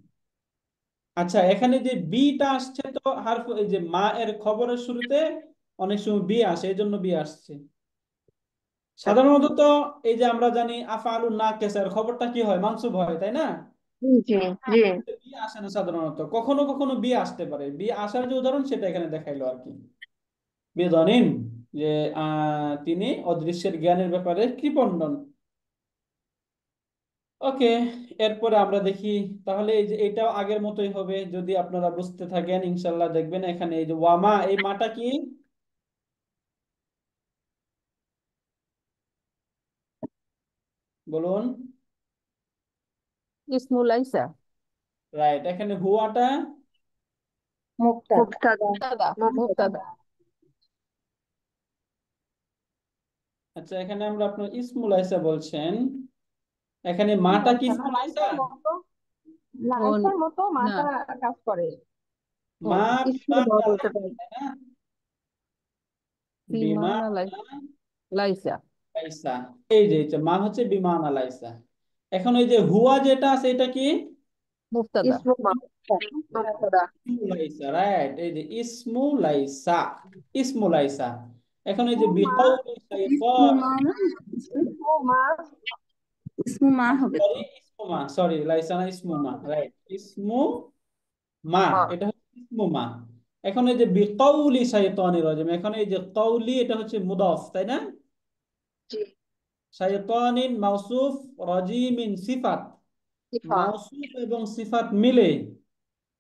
আচ্ছা, এখানে যে বিটা আসছে, তো হারফ, এই যে মা এর খবরের শুরুতে অনেক সময় বি আসে, এই জন্য বি আসছে। সাধারণত তো এই যে আমরা জানি আফআলুন নাকিসার খবরটা কি হয়, মানসুব হয়, তাই না? জি জি। বি আসে না সাধারণত, কখনো কখনো বি আসতে পারে। বি আসার যে উদাহরণ সেটা এখানে দেখাইলো আর কি। বেদনিন, যে তিনি অদৃশ্যের জ্ঞানের ব্যাপারে কৃপণ নন। ওকে, এরপরে আমরা দেখি। তাহলে এই যে এটাও আগের মতোই হবে, যদি আপনারা বুঝতে থাকেন ইনশাল্লাহ দেখবেন এখানে এই যে ওয়ামা, এই মাটা কি? বলুন। ইসমুল আইসা রাইট, এখানে হুয়াটা মুক্তাদা মুবতাদা। মুক্তাদা মুবতাদা। মুক্তাদা আচ্ছা, এখানে আমরা আপনার ইসমুল আইসা বলছেন, এখানে মাটা কি লাইসা না, ইসমুল আইসা? লাইসার মতো, ও লাইসার মতো না মাথা কাজ করে। ও মা ইসমু মা বিমানা বলতে লাইসা, পারি। তাই না? বিমানা বিমানা লাইসা লাইসা, এই যে এটা মা হচ্ছে বিমানা লাইসা। এখন ওই যে হুয়া যেটা আছে এটা কি? মুক্তাদা ইসমু মা মুবতাদা। ইসমু লাইসা, রাইট, এই যে ইসমু লাইসা, ইসমু লাইসা। এখন এই যে মা বিকাউলি ইসমু শাইতান, মা না ও মা ইসমু মা হবে তো। সরি ইসমু মা, সরি লাইসা না, ইসমু মা, রাইট, ইসমু মা, মা। এটা হচ্ছে ইসমু মা। এখন এই যে বিকাউলি শাইতানির রাজিম, এখন এই যে কাউলি এটা হচ্ছে মুদাফ, তাই না? জি। শাইতানিন মাউসুফ, রাজিমিন সিফাত। সিফা। মাউসুফ এবং সিফাত মিলে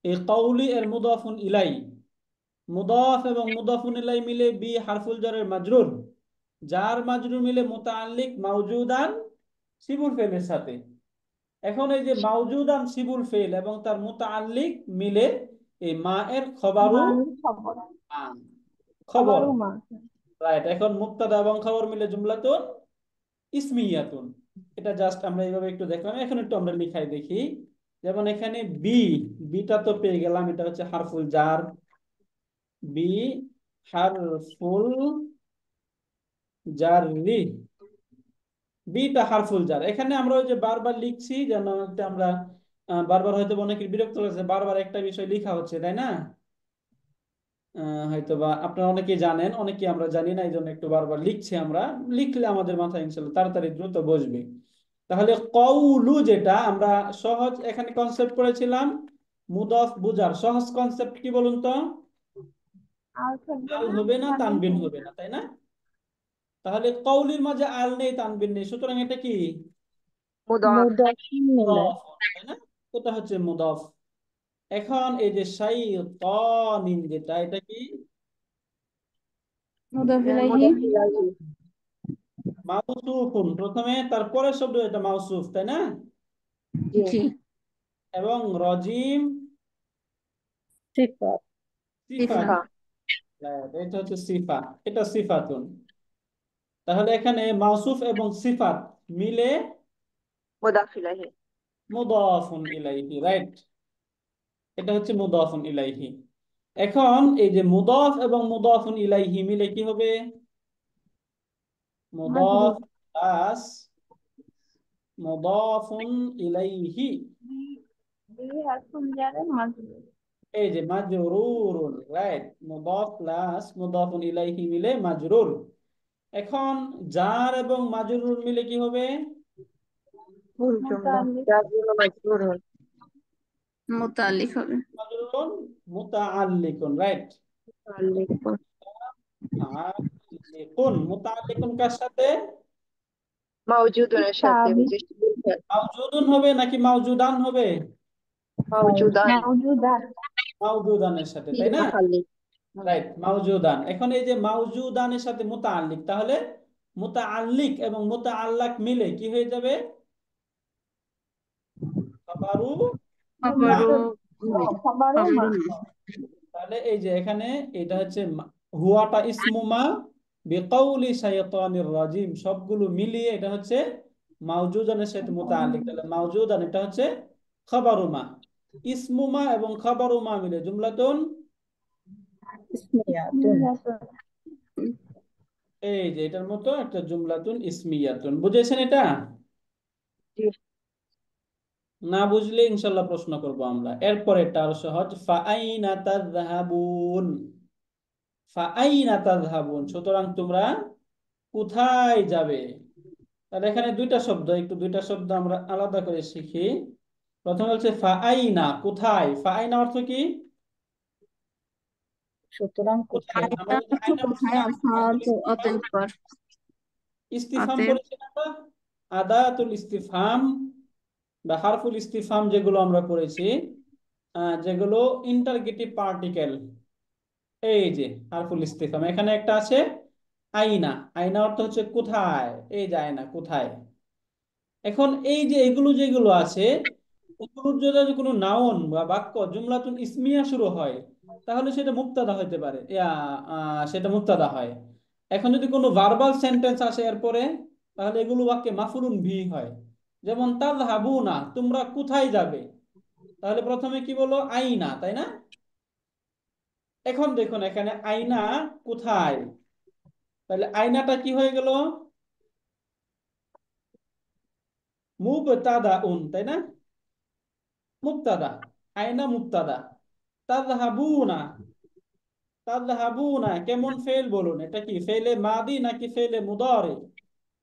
এই কাউলি এর মুদাফুন ইলাই, মুদাফ এবং মুদাফুন ইলাই মিলে বি হারফুল জারের মাজরুর, জার মাজরুর মিলে মুতাআল্লিক মাউজুদান সিবুল ফেলের সাথে। এখন এই যে মাউজুদান সিবুল ফেল এবং তার মুতাআল্লিক মিলে এই মা এর খবরু মান খবর, মা, খবর, আবারও মা। রাইট। এখন মুবতাদা এবং খবর মিলে জুমলাতুন ইসমিয়াতুন। এটা জাস্ট আমরা এইভাবে একটু দেখলাম, এখন একটু আমরা লিখাই দেখি। যেমন এখানে বি, বিটা তো পেয়ে গেলাম, এটা হচ্ছে হারফুল জার, বি হারফুল জাররি, বিটা হারফুল জার। এখানে আমরা ওই যে বারবার লিখছি যেন এটা আমরা বারবার হয়তো অনেকের বিরক্ত লাগছে, বারবার একটা বিষয় লেখা হচ্ছে, তাই না? হয়তো বা আপনারা অনেকেই জানেন, অনেকে আমরা জানি না, এই জন্য একটু বারবার লিখছি আমরা। লিখলে আমাদের মাথায় ইনশাল্লাহ তাড়াতাড়ি দ্রুত বসবে। তাহলে কওলু যেটা আমরা সহজ এখানে কনসেপ্ট করেছিলাম, মুদাফ বুজার সহজ কনসেপ্ট কি বলুন তো? আর থাকবে আল না, হবে না, তানবিন তানবিন থাকবে। হবে না, তাই না? তাহলে কওলির মাঝে আল নেই, তানবিন নেই, সুতরাং এটা কি? মুদাফ। মুদাফ মিলে মুদাফ, তাই না? এটা হচ্ছে মুদাফ। এখন এই যে শাইতানিন যেটা, এটা কি? মুদাফ ইলাইহি মুদাফ ইলাইহি। মাউসুফুন প্রথমে, তারপরের শব্দ এটা মাউসুফ, তাই না? জি। জি এবং রজিম সিফাত। সিফা। সিফা এটা হচ্ছে সিফা, এটা সিফাতুন। তাহলে এখানে মাউসুফ এবং সিফাত মিলে মুদাফ ইলাইহি। মুদাফুন ইলাইহি, রাইট? এটা হচ্ছে মুদাফুন ইলাইহি। এখন এই যে মুদাফ এবং মুদাফুন ইলাইহি মিলে কি হবে? মুদাফ মাজরুর। প্লাস মুদাফুন ইলাইহি। বি হারফুন জারের মাজরুর। এই যে মাজরুরুন, রাইট? মুদাফ প্লাস মুদাফুন ইলাইহি মিলে মাজরুর। এখন জার এবং মাজরুর মিলে কি হবে? ফুল জুমলা। মুতাআল্লিক। যার জন্য মাজরুরুন। মুতাআল্লিক হবে। মাজরুরুন মুতাআল্লিকুন, রাইট? মুতাআল্লিকুন। মুতাআল্লিকুন, মুতাআল্লিকুন কার সাথে? মাওজুদুনের সাথে, সাবিক। বিশেষ করে মাওজুদুন হবে নাকি মাওজুদান হবে? মাওজুদান। মাওজুদাত। মাওজুদানের সাথে, তাই না? মুতাআল্লিক। রাইট, মাওজুদান। এখন এই যে মাওজুদানের সাথে মুতাআল্লিক, তাহলে মুতাআল্লিক এবং মুতাআল্লাক মিলে কি হয়ে যাবে? খাবারু মা। খবরু খবরও মা। তাহলে এই যে এখানে এটা হচ্ছে হুয়াটা ইসমু মা বিকাউলি শাইতানির রাজিম, সবগুলো মিলিয়ে এটা হচ্ছে মাওজুদানের সাথে মুতাআল্লিক। তাহলে মাওজুদান এটা হচ্ছে খাবারু মা। ইসমু মা এবং খাবারু মা মিলে জুমলাতুন, ইসমিয়াতুন। এই যে এটার মতো একটা জুমলাতুন ইসমিয়াতুন। বুঝেছেন এটা? জি। না বুঝলে ইনশাল্লাহ প্রশ্ন করব আমরা। এরপর এটা আরো সহজ, ফাআইনা তাযহাবুন। ফাআইনা তাযহাবুন, সুতরাং তোমরা কোথায় যাবে? তাহলে এখানে দুইটা শব্দ, একটু দুইটা শব্দ আমরা আলাদা করে শিখি। প্রথমে হচ্ছে ফাআইনা, কোথায়। ফাআইনা অর্থ কি? সুতরাং কোথায়। আমরা আয়না যদি অর্থ আইনা কোথায়, বলছিলাম, অথবা অতএব পর, ইস্তিফহাম অতএব করেছি না আমরা? আদাতুল ইস্তিফহাম বা হারফুল ইস্তিফহাম যেগুলো আমরা করেছি, যেগুলো ইন্টারগেটিভ পার্টিকেল, এই যে হারফুল ইস্তিফহাম এখানে একটা আছে আইনা। আইনা অর্থ হচ্ছে কোথায়, এই যে আয়না কোথায়। এখন এই যে এগুলো যেগুলো আছে, এগুলোর যদি কোনো নাউন বা বাক্য জুমলাতুন ইসমিয়া শুরু হয়, তাহলে সেটা মুক্তাদা হতে পারে, সেটা মুক্তাদা হয়। এখন যদি কোনো ভার্বাল সেন্টেন্স আসে এরপরে, তাহলে এগুলো বাক্যে মাফুলুন ভি হয়। যেমন তাযহাবুনা, তোমরা কোথায় যাবে? তাহলে প্রথমে কি বলো? আইনা, তাই না? এখন দেখুন এখানে আইনা কোথায়, তাহলে আইনাটা কি হয়ে গেল? মুবতাদাউন, তাই না? মুবতাদা, আইনা মুবতাদা। তাযহাবুনা, তাযহাবুনা কেমন ফেল বলুন, এটা কি ফেলে মাদি নাকি ফেলে মুদারি?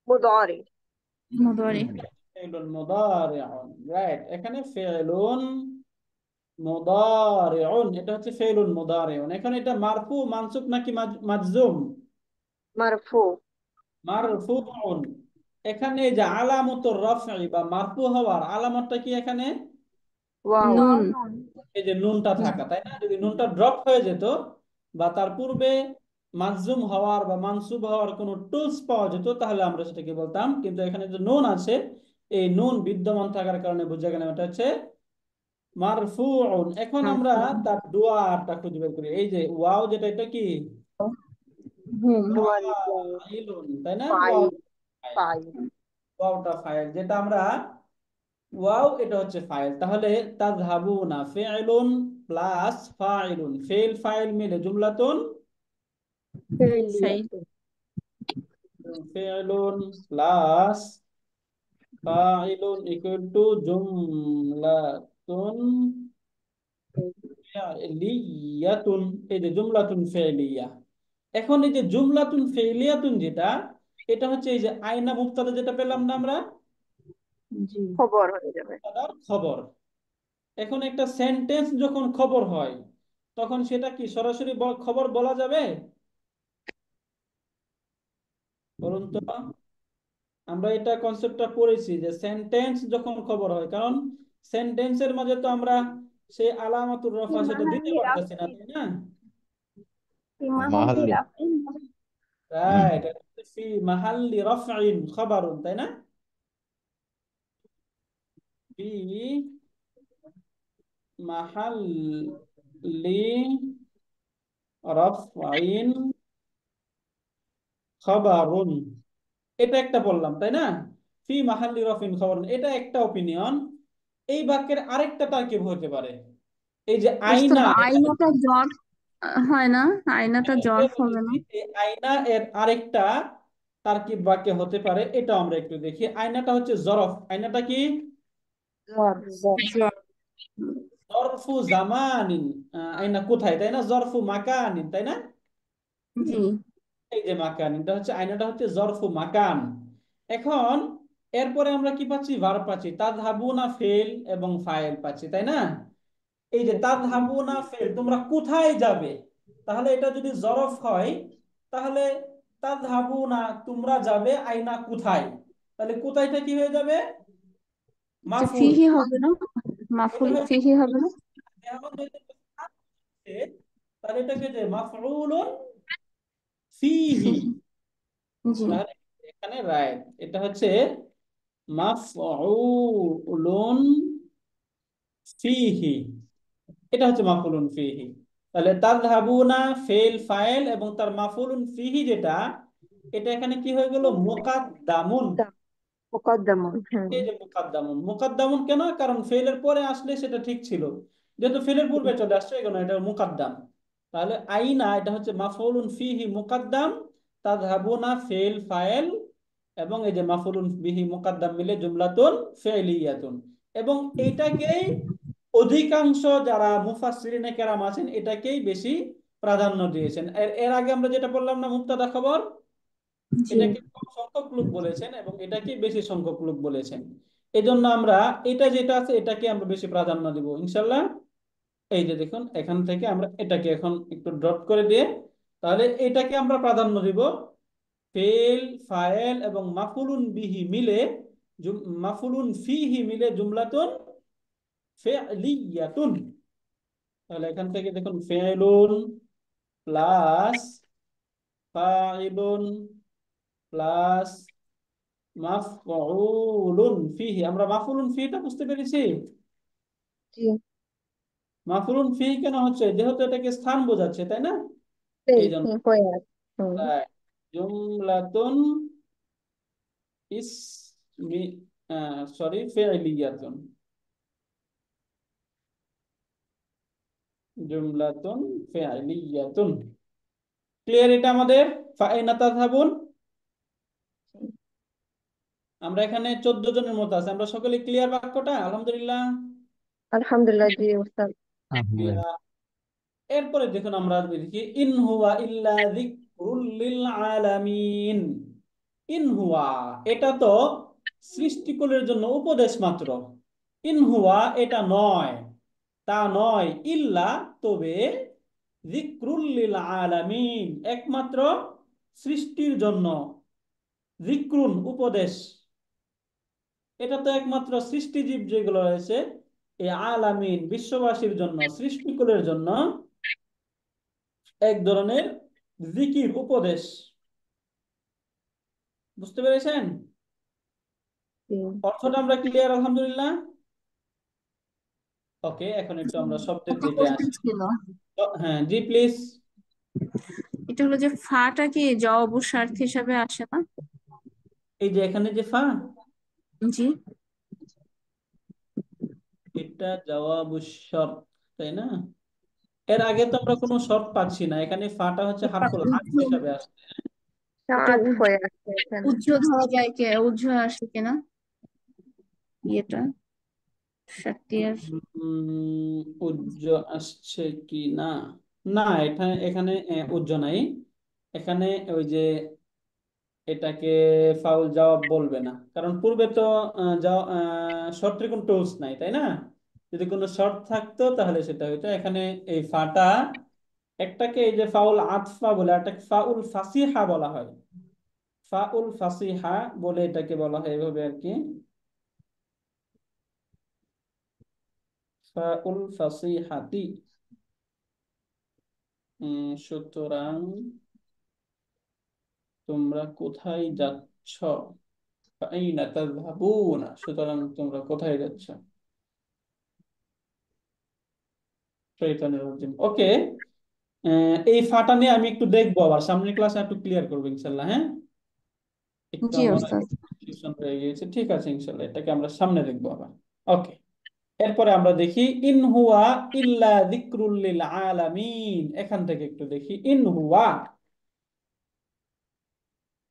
মুদারি। মুদারি ফেলুন মুদারিউন, রাইট? এখানে ফেলুন মুদারিউন, এটা হচ্ছে ফেলুন মুদারিউন। এখন এটা মারফু মানসুব নাকি মাজজুম? মারফু। মারফুউন। এখানে এই যে আলামতুর রাফই বা মারফু হওয়ার আলামতটা কি এখানে? ওয়াও। নুন এই যে নুনটা থাকা, তাই না? যদি নুনটা ড্রপ হয়ে যেত বা তার পূর্বে মাজজুম হওয়ার বা মানসুব হওয়ার কোনো টুলস পাওয়া যেত, তাহলে আমরা সেটাকে বলতাম। কিন্তু এখানে যে নুন আছে, এই নুন বিদ্যমান থাকার কারণে বোঝা গেল এটা হচ্ছে মারফুউন। এখন আমরা তার ডুয়ারটা খুঁজে বের করি। এই যে ওয়াও যেটা, এটা কি? হুম। ফাইলুন, তাই না? Wow file. ফাইল। ওয়াওটা ফাইল, যেটা আমরা ওয়াও, এটা হচ্ছে ফাইল। তাহলে তাযহাবুনা ফি'লুন প্লাস ফাইলুন, ফেল ফাইল মিলে জুমলাতুন সেই ফি'লুন প্লাস ফাইলুন ইকুয়াল টু জুমলাতুন ফি'লিয়াতুন। এই যে জুমলাতুন ফি'লিয়া। এখন এই যে জুমলাতুন ফি'লিয়াতুন যেটা, এটা হচ্ছে এই যে আইনা মুবতাদা যেটা পেলাম না আমরা, জি। খবর হয়ে যাবে। মুবতাদার খবর। এখন একটা সেন্টেন্স যখন খবর হয়, তখন সেটা কি সরাসরি খবর বলা যাবে? বলুন তো। আমরা এটা কনসেপ্টটা পড়েছি যে সেন্টেন্স যখন খবর হয়, কারণ সেন্টেন্সের মাঝে তো আমরা সেই আলামাতুর রফা সেটা দিতে মাহাল্লি পারতেছি না, রাফি। তাই না? মাহাল্লি মাহাল্লি। রাফি। রাইট, ফি মাহাল্লি রাফইন খবরুন, তাই না? ফি মাহাল্লি রাফইন খবরুন, এটা একটা বললাম, তাই না? ফি মাহাল্লি রাফইন খবরুন, এটা একটা অপিনিয়ন। এই বাক্যের আরেকটা তারকিব হতে পারে, এই যে উস্তাদ আইনা, এখানে আইনাটা জ্বর হয় না? আইনাটা জ্বর এটাই হবে বলতেছি, না? এই আয়না এর আরেকটা তারকিব বাক্যে হতে পারে, এটা আমরা একটু দেখি। আয়নাটা হচ্ছে জরফ, আয়নাটা কি? জ্বর জ্বর। জরফু জামানিন, আয়না কোথায়, তাই না? জরফু মাকানিন, তাই না? জি। এই যে মাকান, এটা হচ্ছে আয়নাটা হচ্ছে জরফু মাকান। এখন এরপরে আমরা কি পাচ্ছি? ভার্ব পাচ্ছি, তাযহাবুনা ফেল এবং ফাইল পাচ্ছি, তাই না? এই যে তাযহাবুনা ফেল, তোমরা কোথায় যাবে, তাহলে এটা যদি জরফ হয়, তাহলে তাযহাবুনা তোমরা যাবে, আইনা কোথায়, তাহলে কোথায়টা কি হয়ে যাবে? যে মাফউল। ফিহি হবে না? এটা মাফুল হয়ে ফিহি হবে না? এখন যদি থাকে, তাহলে এটাকে যে মাফউলুন ফিহি, ফিহি। জি। তাহলে এখানে রাইট, এটা হচ্ছে মাফউলুন ফিহি, এটা হচ্ছে মাফউলুন ফিহি। তাহলে তাযহাবুনা ফেল ফাইল এবং তার মাফউলুন ফিহি যেটা, এটা এখানে কি হয়ে গেল? মুকাদ্দামুন। মুকদ্দমুন। এই যে মুকাদ্দামুন, মুকাদ্দামুন কেন? কারণ ফেলের পরে আসলে সেটা ঠিক ছিল, যেহেতু ফেলের পূর্বে চলে আসছে, এই কারণে এটা মুকাদ্দাম। তাহলে আইনা এটা হচ্ছে মাফউলুন ফিহি মুকাদ্দাম, তাযহাবুনা ফেল ফাইল, এবং এই যে মাফউলুন বিহি মুকাদ্দাম মিলে জুমলাতুন ফি'লিয়াতুন। এবং এইটাকেই অধিকাংশ যারা মুফাসসিরিনে কেরাম আছেন এটাকেই বেশি প্রাধান্য দিয়েছেন। এর এর আগে আমরা যেটা বললাম না, মুবতাদা খবর, জি। এটাকে কম সংখ্যক লোক বলেছেন এবং এটাকে বেশি সংখ্যক লোক বলেছেন। এজন্য আমরা এটা যেটা আছে এটাকে আমরা বেশি প্রাধান্য দিব ইনশাল্লাহ। এই যে দেখুন, এখান থেকে আমরা এটাকে এখন একটু ড্রপ করে দিয়ে, তাহলে এটাকে আমরা প্রাধান্য দিব। ফেল ফায়েল এবং মাফুলুন বিহি মিলে, মাফুলুন ফিহি মিলে জুমলাতুন ফি'লিয়াতুন। তাহলে এখান থেকে দেখুন, ফেলুন প্লাস ফাইলুন প্লাস মাফউলুন ফিহি, আমরা মাফউলুন ফিহিটা বুঝতে পেরেছি। জি। মাফউলুন ফিহি কেন হচ্ছে? যেহেতু এটাকে স্থান বোঝাচ্ছে, তাই না? এই জন্য হয়ে আছে। জুমলাতুন ইসমি, সরি, ফি'লিয়াতুন, জুমলাতুন ফি'লিয়াতুন। ক্লিয়ার এটা আমাদের? ফাআইনা তাযহাবুন, আমরা এখানে 14 জনের মতো আছে, আমরা সকলে ক্লিয়ার বাক্যটা? আলহামদুলিল্লাহ। আলহামদুলিল্লাহ। জি ওস্তাদ। আলহামদুলিল্লাহ। এরপরে দেখুন, আমরা দেখি ইন হুয়া ইল্লা যিকরুল লিল আলামিন। ইন হুয়া, এটা তো সৃষ্টিকুলের জন্য উপদেশ মাত্র। ইন হুয়া, এটা নয়, তা নয়, ইল্লা, তবে, যিকরুল লিল আলামিন, একমাত্র সৃষ্টির জন্য। যিকরুন উপদেশ, এটা তো একমাত্র সৃষ্টিজীব যেগুলো রয়েছে, এই আলামিন বিশ্ববাসীর জন্য, সৃষ্টিকুলের জন্য এক ধরনের জিকির, উপদেশ। বুঝতে পেরেছেন? জি। অর্থটা আমরা ক্লিয়ার? আলহামদুলিল্লাহ। ওকে, এখন একটু আমরা শব্দের একটা দিকে কোশ্চেন আসি। ছিল। হ্যাঁ জি প্লিজ। এটা হলো যে ফাটা কি জবাব ও স্বার্থ হিসাবে আসে না? এই যে এখানে যে ফা, জি। এটা জওয়াবু শর্ত, তাই না? এর আগে তো আমরা কোনো শর্ত পাচ্ছি না, এখানে ফাটা হচ্ছে এটা হারফুল আতফ হিসাবে আসছে। এটা সাত হয়ে আছে এখানে। উজ্জ্ব ধরা যায় কে? উজ্জ্ব আসে কিনা ইয়েটা, সাতিয়ার? উজ্জ আসছে কি না? না, এটা এখানে উজ্জ নাই। এখানে ওই যে এটাকে ফাউল জবাব বলবে না, কারণ পূর্বে তো শর্টের কোনো টুলস নাই, তাই না? যদি কোনো শর্ট থাকতো তাহলে সেটা হইতো। এখানে এই ফাটা, একটাকে এই যে ফাউল আতফা বলে, একটাকে ফাউল ফাসিহা বলা হয়। ফাউল ফাসিহা বলে এটাকে বলা হয় এভাবে আর কি, ফাউল ফাসিহাতি। সুতরাং তোমরা কোথায় যাচ্ছ? আইনা তাযহাবুনা, সুতরাং তোমরা কোথায় যাচ্ছ? শয়তানের রাজিম। ওকে, এই ফাটা নিয়ে আমি একটু দেখবো, আবার সামনের ক্লাসে একটু ক্লিয়ার করবো ইনশাল্লাহ। হ্যাঁ, একটু জি আমার ওস্তাদ। কনফিউশন হয়ে গিয়েছে। ঠিক আছে, ইনশাল্লাহ এটাকে আমরা সামনে দেখবো আবার। ওকে, এরপরে আমরা দেখি ইন হুয়া ইল্লা যিকরুল লিল আলামিন। এখান থেকে একটু দেখি ইন হুয়া।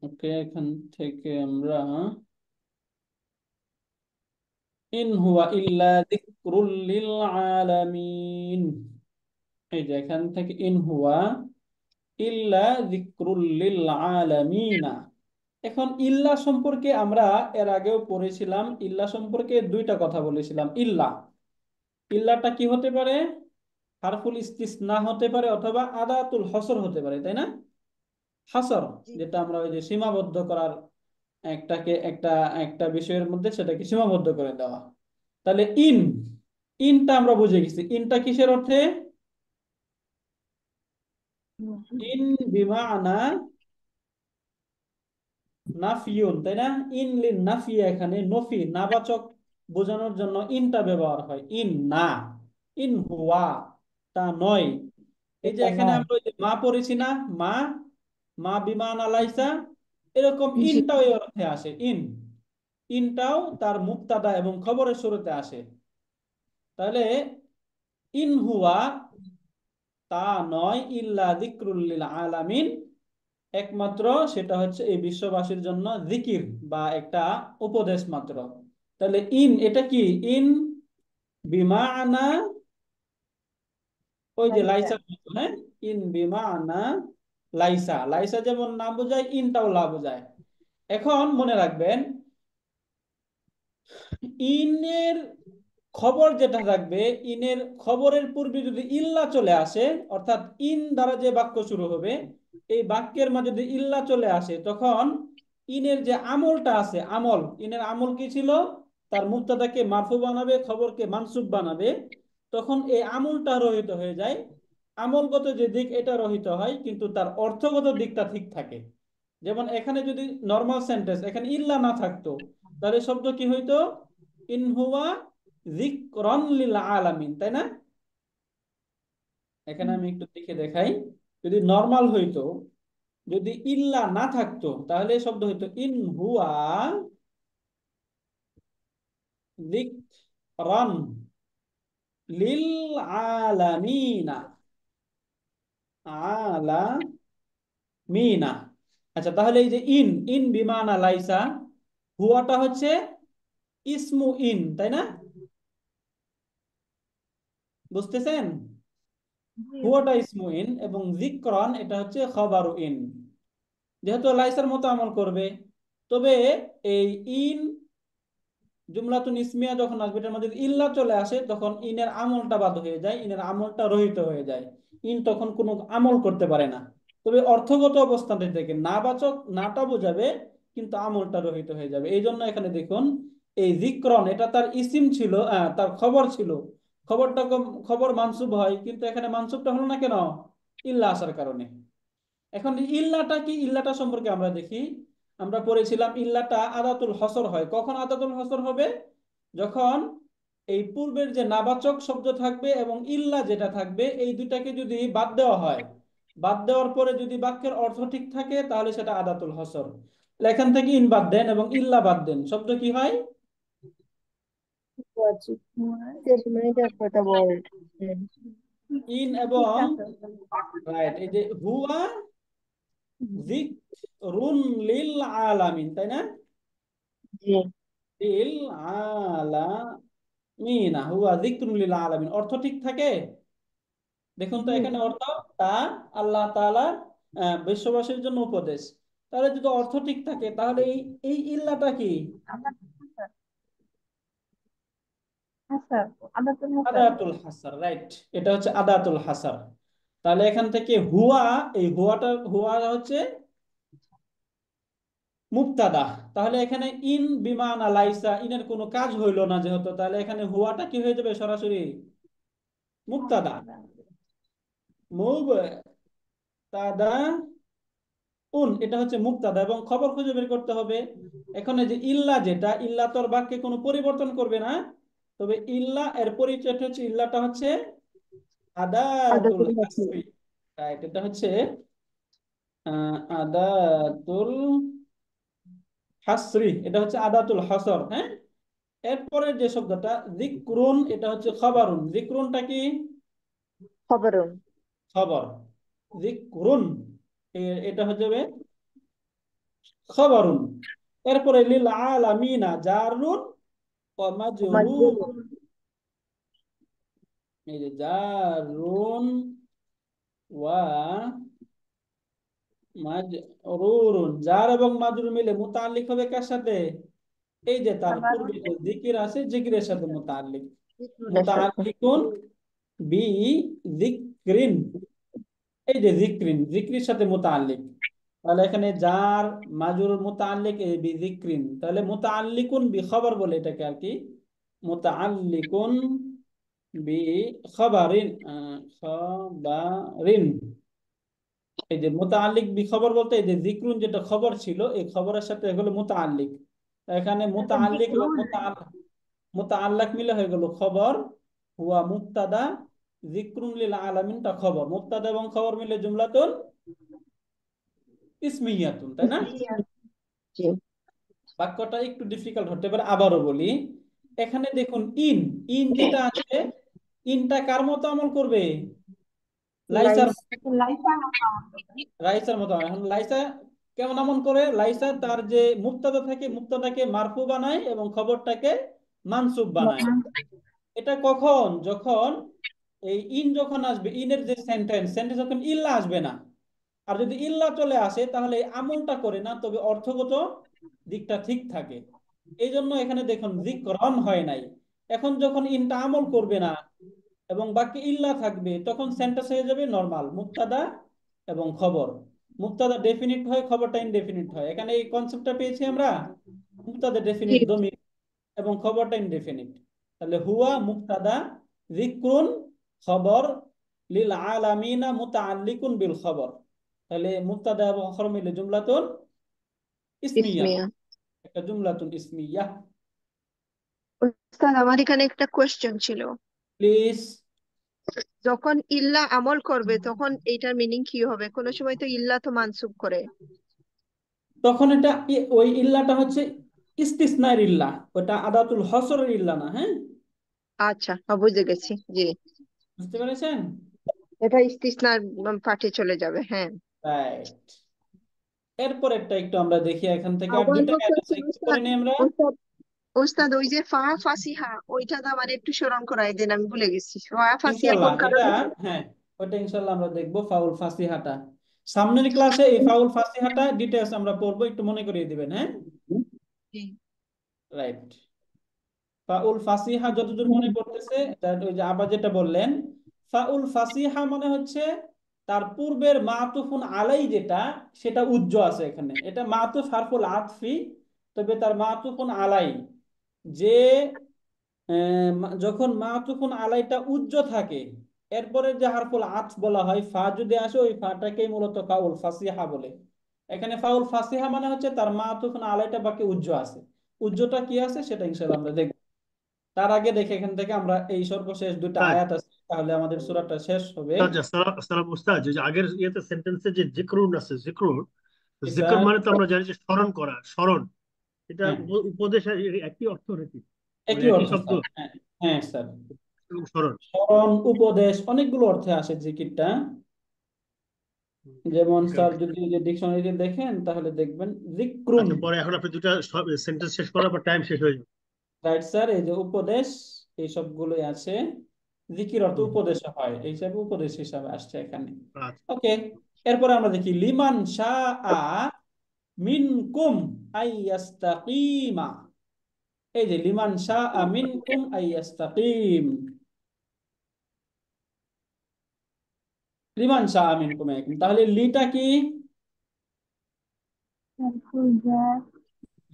ওকে, এখান থেকে আমরা ইন হুয়া ইল্লা যিকরুল লিল আলামিন, এই যে এখান থেকে ইন হুয়া ইল্লা যিকরুল লিল আলামিনা। এখন ইল্লা সম্পর্কে আমরা এর আগেও পড়েছিলাম। ইল্লা সম্পর্কে দুইটা কথা বলেছিলাম। ইল্লাটা কি হতে পারে? হারফুল ইস্তিসনা হতে পারে, অথবা আদাতুল হসর হতে পারে, তাই না? হাসর, জি যেটা আমরা ওই যে সীমাবদ্ধ করার, একটাকে একটা একটা বিষয়ের মধ্যে সেটাকে সীমাবদ্ধ করে দেওয়া। তাহলে ইনটা আমরা বুঝে গেছি। ইনটা কিসের অর্থে? ইন বিমানা নাফিউন, তাই না? ইন লিন নাফি, এখানে নফি নাবাচক বোঝানোর জন্য ইনটা ব্যবহার হয়। ইন না, ইন হুয়া, তা নয়। এই যে এটা এখানে নয়। আমরা ওই যে মা পড়েছি না, মা, মা বিমান আলাইসা, এরকম জি। ইনটাও এই অর্থে আসে। ইনটাও তার মুক্তাদা এবং খবরের শুরুতে আসে। তাহলে ইন হুয়া, তা নয়, ইল্লা যিকরুল লিল আলামিন, একমাত্র সেটা হচ্ছে এই বিশ্ববাসীর জন্য জিকির বা একটা উপদেশ মাত্র। তাহলে এটা কি? ইন বিমানা, ওই যে লাইসা। লাইসার মতো, হ্যাঁ। ইন বিমানা লাইসা, লাইসা যেমন না বোঝায়, ইনটাও লা বোঝায়। এখন মনে রাখবেন, ইনের খবর যেটা থাকবে, ইনের খবরের পূর্বে যদি ইল্লা চলে আসে, অর্থাৎ ইন দ্বারা যে বাক্য শুরু হবে, এই বাক্যের মাঝে যদি ইল্লা চলে আসে, তখন ইনের যে আমলটা আছে, ইনের আমল কি ছিল? তার মুবতাদাকে মারফু বানাবে, খবরকে মানসুব বানাবে। তখন এই আমলটা রহিত হয়ে যায়। আমলগত যে দিক এটা রহিত হয়, কিন্তু তার অর্থগত দিকটা ঠিক থাকে। যেমন এখানে যদি নর্মাল সেন্টেন্স, এখানে ইল্লা না থাকতো, তাহলে শব্দ কি হইতো? ইন হুয়া যিকরান লিল আলামিন, তাই না? এখানে আমি একটু দেখে দেখাই। যদি নর্মাল হইতো, যদি ইল্লা না থাকতো, তাহলে শব্দ হইতো ইন হুয়া যিকরান লিল আলামিনা, আলামিনা। আচ্ছা, তাহলে এই যে ইন বিমানা লাইসা, হুয়াটা হচ্ছে ইসমু ইন, তাই না? বুঝতেছেন? জি হুয়াটা ইসমু ইন, এবং যিকরান এটা হচ্ছে খবরু ইন। যেহেতু লাইসার মতো আমল করবে, তবে এই ইন জুমলাতুন ইসমিয়া যখন আসবে, এটার মধ্যে যদি ইল্লা চলে আসে, তখন ইনের আমলটা বাদ হয়ে যায়, ইনের আমলটা রহিত হয়ে যায়। ইন তখন কোনো আমল করতে পারে না। তবে অর্থগত অবস্থান থেকে নাবাচক নাটা বোঝাবে, কিন্তু আমলটা রহিত হয়ে যাবে। এই জন্য এখানে দেখুন, এই যিকরন এটা তার ইসিম ছিল, তার খবর ছিল। খবরটা খবর মানসুব হয়, কিন্তু এখানে মানসুবটা হলো না কেন? ইল্লা আসার কারণে। এখন ইল্লাটা কি? ইল্লাটা সম্পর্কে আমরা দেখি। আমরা পড়েছিলাম ইল্লাটা আদাতুল হসর হয়। কখন আদাতুল হসর হবে? যখন এই পূর্বের যে নাবাচক শব্দ থাকবে এবং ইল্লা যেটা থাকবে, এই দুটাকে যদি বাদ দেওয়া হয়, বাদ দেওয়ার পরে যদি বাক্যের অর্থ ঠিক থাকে, তাহলে সেটা আদাতুল হসর। এখান থেকে ইন বাদ দেন এবং ইল্লা বাদ দেন, শব্দ কি হয়? ওয়াজিব। সেটা কথা বল। হুম। ইন ঠিক এবং আছে। রাইট, এই যে হুয়া যিকরুন লিল আলামিন, তাই না? জি। লিল আলামিনা, হুয়া যিকরুন লিল আলামিন, অর্থ ঠিক থাকে? দেখুন তো জি। এখানে অর্থ, তা আল্লাহ তাআলার বিশ্ববাসীর জন্য উপদেশ। তাহলে যদি অর্থ ঠিক থাকে, তাহলে এই এই ইল্লাটা কি? হাসার। আদাতুল হাসার। আদাতুল হাসার, রাইট। এটা হচ্ছে আদাতুল হাসার। তাহলে এখান থেকে হুয়া, এই হুয়া হচ্ছে মুবতাদা। তাহলে এখানে ইন বিমানা লাইসা, ইনের কোনো কাজ হইল না যেহেতু, তাহলে এখানে হুয়াটা কি হয়ে যাবে? সরাসরি মুবতাদা। মুবতাদা এটা হচ্ছে মুক্তাদা এবং খবর খুঁজে বের করতে হবে। এখন এই যে ইল্লা, যেটা ইল্লা তোর বাক্যে কোনো পরিবর্তন করবে না, তবে ইল্লা এর পরিচয়টা হচ্ছে, ইল্লাটা হচ্ছে আদাতুল আদাতুল হাসর। হাসরি। রাইট, এটা হচ্ছে আদাতুল হাসরি, এটা হচ্ছে আদাতুল হাসর। হ্যাঁ, এরপরে যে শব্দটা যিকরুন, এটা হচ্ছে খবরুন। যিকরুনটা কি? খবরুন। খবর। যিকরুন এটা হচ্ছে খবরুন। এরপরে লিল আলামিনা জারুন ওয়া মাজরুর। মাজরুর। এই যে জারুন ওয়া মাজরুরুন, জার এবং মাজরুর মিলে মুতাআল্লিক হবে কার সাথে? এই যে তার পূর্বে যে জিকির আছে, জিকিরের সাথে মুতাআল্লিক। যিকরুনের সাথে। মুতাআল্লিকুন বি যিকরিন। এই যে যিকরিন, যিকরির সাথে মুতাআল্লিক। তাহলে এখানে জার মাজরুর মুতাআল্লিক এই বি যিকরিন, তাহলে মুতাআল্লিকুন বি খবর বলে এটাকে আর কি। মুতাআল্লিকুন বি খবরিন, খবরিন। এই যে মুতাআল্লিক বি খবর বলতে এই যে যিকরুন যেটা খবর ছিল, এই খবরের সাথে হলো মুতাআল্লিক। এখানে মুতাআল্লিক এবং মুতাআল্লাক মিলে হয়ে গেল খবর। হুয়া মুবতাদা, যিকরুন লিল আলামিনটা খবর। মুবতাদা এবং খবর মিলে জুমলাতুন ইসমিয়াতুন, তাই না? জি। বাক্যটা একটু ডিফিকাল্ট হতে পারে, আবারও বলি। এখানে দেখুন ইন, যেটা আছে, ইনটা কার মতো আমল করবে? লাইসার, রাইসার মতো। এখন লাইসা কেমন আমল করে? লাইসা তার যে মুবতাদা থাকে, মুবতাদাকে মারফু বানায় এবং খবরটাকে মানসুব বানায়। এটা কখন? যখন এই ইন যখন আসবে, ইনের যে সেন্টেন্স যখন ইল্লা আসবে না। আর যদি ইল্লা চলে আসে তাহলে এই আমলটা করে না, তবে অর্থগত দিকটা ঠিক থাকে। এই জন্য এখানে দেখুন যিকরন হয় নাই। এখন যখন ইনটা আমল করবে না এবং বাকি ইল্লা থাকবে, তখন সেন্টেন্স হয়ে যাবে নরমাল মুবতাদা এবং খবর। মুবতাদা ডেফিনিট হয়, খবরটা ইনডেফিনিট হয়। এখানে এই কনসেপ্টটা পেয়েছি আমরা, মুবতাদা জি। ডেফিনিট দমির এবং খবরটা ইনডেফিনিট। তাহলে হুয়া মুবতাদা, যিকরুন খবর, লিল আলামিনা মুতাআল্লিকুন বিল খবর। তাহলে মুবতাদা এবং খবর মিলে জুমলাতুন ইসমিয়া, ইসমিয়া। একটা জুমলাতুন ইসমিয়া। উস্তাদ, আমার এখানে একটা কোয়েশ্চেন ছিল। প্লিজ। যখন ইল্লা আমল করবে তখন এইটার মিনিং কি হবে? কোনো সময় তো ইল্লা তো মানসুব করে। তখন এটা ওই ইল্লাটা হচ্ছে ইস্তিসনার ইল্লা, ওটা আদাতুল হসরের ইল্লা না। হ্যাঁ, আচ্ছা, বুঝে গেছি। জি। বুঝতে পেরেছেন? এটা ইস্তিসনার পাঠে চলে যাবে। হ্যাঁ। রাইট। এরপর একটা একটু আমরা দেখি এখান থেকে, আর ওয়ান দুইটা মোর আয়াত আছে, কোয়েশ্চেন একটু করে উস্তাদ। নিই আমরা। উস্তাদ, উস্তাদ, ওই যে ফা ফাসিহা, ওইটা তো আমার একটু স্মরণ করাই দেন, আমি ভুলে গেছি। ফা ফাসিহা ইনশাল্লাহ কোন এটা, কারণে? হ্যাঁ, ওটা ইনশাল্লাহ আমরা দেখবো ফাউল ফাসিহাটা। সামনের ক্লাসে এই ফাউল ফাসিহাটা ডিটেলস আমরা পড়বো, একটু মনে করিয়ে দিবেন। হ্যাঁ, জি। রাইট। ফাউল ফাসিহা যতদূর মনে পড়তেছে, ওই যে আবার যেটা বললেন, ফাউল ফাসিহা মানে হচ্ছে তার পূর্বের মাতুফুন আলাই যেটা, সেটা উজ্জ আছে এখানে। এটা মাতুফ হারফুল আতফি, তবে তার মাতুফুন আলাই যে যখন মাতুফুন আলাইটা উজ্জ থাকে, এরপরে যে হারফুল আতফ বলা হয় ফা যদি আসে, ওই ফাটাকেই মূলত ফাউল ফাসিহা বলে। এখানে ফাউল ফাসিহা মানে হচ্ছে তার মাতুফুন আলাইটা বাকি উজ্জ আছে। উজ্জটা কি আছে সেটা ইনশাআল্লাহ আমরা দেখব। তার আগে দেখে এখান থেকে আমরা এই সর্বশেষ দুটো উস্তাদ, আয়াত আছে, তাহলে আমাদের সূরাটা শেষ হবে। সালাম উস্তাদ, যে আগের ইয়েতে সেন্টেন্সে যে জিক্রুন আছে, জিক্রুন, এটা জিক্র মানে তো আমরা জানি যে স্মরণ করা, স্মরণ। এটা হ্যাঁ, উপদেশ একই অর্থ নাকি? মানে একই একই অর্থ শব্দ স্যার। হ্যাঁ, হ্যাঁ স্যার। এবং স্মরণ। স্মরণ, উপদেশ, অনেকগুলো অর্থে আসে জিকিরটা। যেমন ওকে, স্যার ওকে। যদি ডিকশনারিতে দেখেন তাহলে দেখবেন যিকরুন। আচ্ছা, পরে এখন আপনি দুটা সেন্টেন্স শেষ করার পর টাইম শেষ হয়ে যাবে। রাইট স্যার, এই যে উপদেশ, এই সবগুলোই আছে। জিকির অর্থ হুম, উপদেশ হয়, এই হিসাবে উপদেশ হিসাবে আসছে এখানে। আচ্ছা। ওকে, এরপরে আমরা দেখি লিমান শাআ মিনকুম আইয়াস্তাকিমা। এই যে লিমান শাআ মিনকুম আইয়াস্তাকিম, লিমান শাআ মিনকুম আইয়াকুম। তাহলে লিটা কি?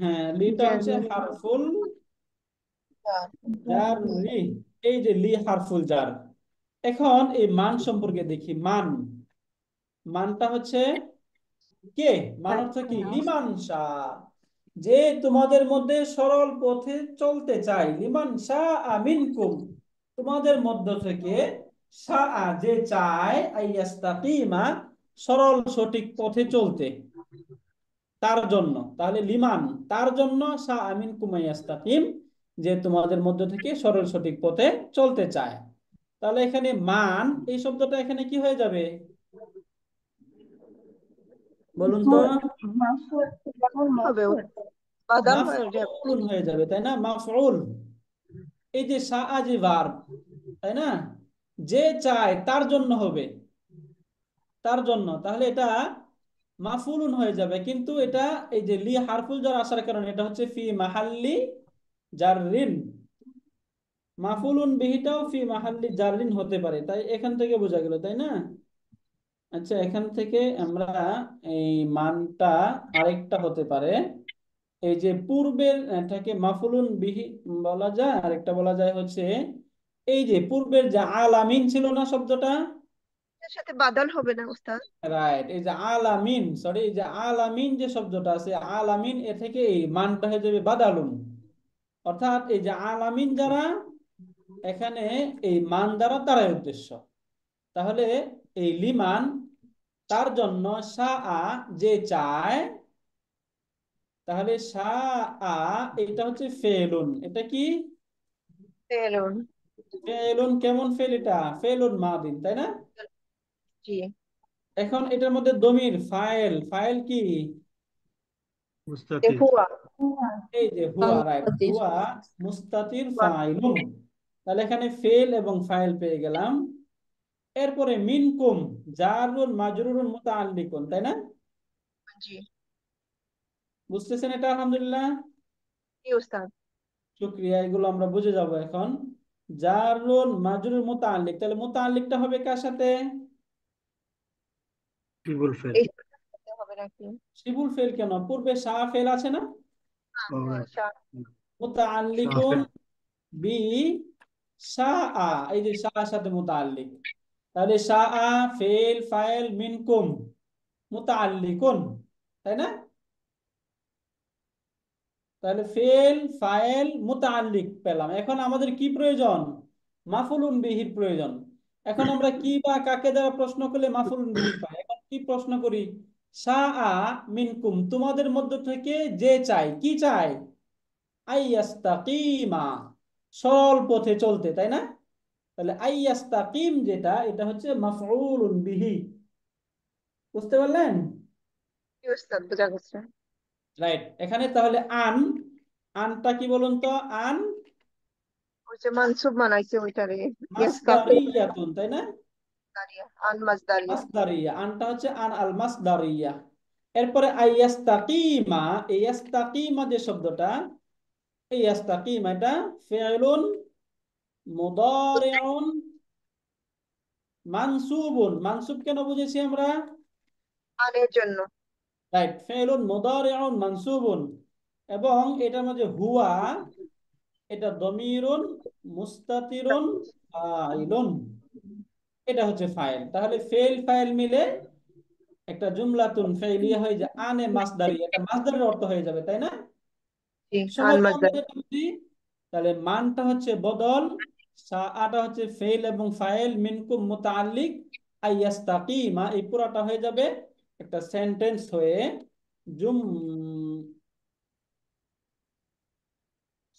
হ্যাঁ, লিটা হচ্ছে জানি। হারফুল জার রি। এই যে লি হারফুল জার। এখন এই মান সম্পর্কে দেখি। মানটা হচ্ছে কে, মান অর্থ কি, লিমান শাহ, যে তোমাদের মধ্যে সরল পথে চলতে চায়, লিমান শাহ মিনকুম, তোমাদের মধ্য থেকে, শাহ যে চায়, আইয়াস্তাকিমা সরল সঠিক পথে চলতে, তার জন্য, তাহলে লিমান তার জন্য, শাহ মিনকুম আইয়াস্তাকিম যে তোমাদের মধ্য থেকে সরল সঠিক পথে চলতে চায়। তাহলে এখানে মান এই শব্দটা এখানে কি হয়ে যাবে বলুন তো? মাসুর যেমন হবে মাসুর বাদাল হয়ে যাবে। মাফউল হয়ে যাবে, তাই না? মাফউল, এই যে শাআ যে ভার্ব, তাই না, যে চায় তার জন্য হবে, তার জন্য, তাহলে এটা মাফউলুন হয়ে যাবে। কিন্তু এটা এই যে লি হারফুল জার আসার কারণে এটা হচ্ছে ফি মাহাল্লি জাররিন, মাফউলুন বিহিটাও ফি মাহাল্লি জাররিন হতে পারে, তাই এখান থেকে বোঝা গেল, তাই না? আচ্ছা, এখান থেকে আমরা এই মানটা আরেকটা হতে পারে, এই যে পূর্বের এটাকে মাফুলুন বিহি বলা যায়, আরেকটা বলা যায় হচ্ছে এই যে পূর্বের যে আলামিন ছিল না শব্দটা, এর সাথে বাদাল হবে না উস্তাদ? রাইট, এই যে আলামিন, সরি, এই যে আলামিন যে শব্দটা আছে, আলামিন এ থেকে এই মানটা হয়ে যাবে বাদালুন, অর্থাৎ এই যে আলামিন যারা, এখানে এই মান দ্বারা তারাই উদ্দেশ্য। তাহলে এই লিমান তার জন্য, শাআ যে চায়, তাহলে শাআ এটা হচ্ছে ফেলুন, এটা কি ফেলুন। ফেলুন, কেমন ফেল, এটা ফেলুন মাদিন, তাই না? জি। এখন এটার মধ্যে দমির ফাইল, ফাইল কি, এ মুস্তাতির। হুয়া। এই যে হুয়া, রাইট, মুস্তাতির। হুয়া মুস্তাতির হুয়া। ফাইলুন, তাহলে এখানে ফেল এবং ফাইল পেয়ে গেলাম। এরপরে মিনকুম জারুন মাজরুরুন মুতাআল্লিকুন, তাই না? জি। বুঝতেছেন এটা? আলহামদুলিল্লাহ, জি উস্তাদ। শুকরিয়া, এগুলো আমরা বুঝে যাব এখন। জারুন মাজরুর মুতাআল্লিক, তাহলে মুতাআল্লিকটা হবে কার সাথে? শিবুল ফেল। এই সাথে হবে নাকি? শিবুল ফেল কেন, পূর্বে শাহ ফেল আছে না, ও, হ্যাঁ, শাহ মুতাআল্লিকুন ফেল। বি শাআ, এই যে শাআর সাথে মুতাআল্লিক, তাহলে শাআ ফেল ফাইল মিনকুম মুতাআল্লিকুন, তাই না? তাহলে ফেল ফাইল মুতাআল্লিক পেলাম। এখন আমাদের কি প্রয়োজন? মাফুলুন বিহির প্রয়োজন। এখন আমরা কি বা কাকে দ্বারা প্রশ্ন করলে মাফুলুন বিহি পাই? এখন কি প্রশ্ন করি? শাআ মিনকুম, তোমাদের মধ্য থেকে যে চায়, কি চায়? আইয়াস্তাকিমা সরল পথে চলতে, তাই না? তাহলে আইয়াস্তাকিম যেটা, এটা হচ্ছে মাফউলুন বিহি, বুঝতে পারলেন? জি উস্তাদ, বোঝা গেছে। রাইট, এখানে তাহলে আন, আনটা কি বলুন তো? আন ওই যে মানসুব বানাইছে ওইটারে, ইয়াস্তাকিম মাসদারিয়াতুন, তাই না? দাঁড়িয়ে আন মাজদারিয়া। মাসদারিয়া, আনটা হচ্ছে আন আল মাসদারিয়া। এরপরে আইয়াস্তাকিমা, এই ইয়াস্তাকিমা যে শব্দটা, এই ইয়াস্তাকিমা এটা ফি'লুন মুদারিউন মানসুবুন, মানসুব কেন বুঝেছি আমরা? আনের জন্য। রাইট, ফি'লুন মুদারিউন মানসুবুন, এবং এটার মধ্যে হুয়া, এটা দমিরুন মুস্তাতিরুন ফাইলুন, এটা হচ্ছে ফাইল। তাহলে ফেল ফাইল মিলে একটা জুমলাতুন ফাইলিয়া হয়ে যায়, আনে মাসদারি, এটা মাসদারের অর্থ হয়ে যাবে, তাই না? জি, আন সহজে আমরা মাজদারি। যেটা বুঝি, তাহলে মানটা হচ্ছে বদল, সাআটা হচ্ছে ফেল এবং ফাইল, মিনকুম মুতাআল্লিক, আইয়াস্তাকিমা এই পুরাটা হয়ে যাবে একটা সেন্টেন্স হয়ে জুম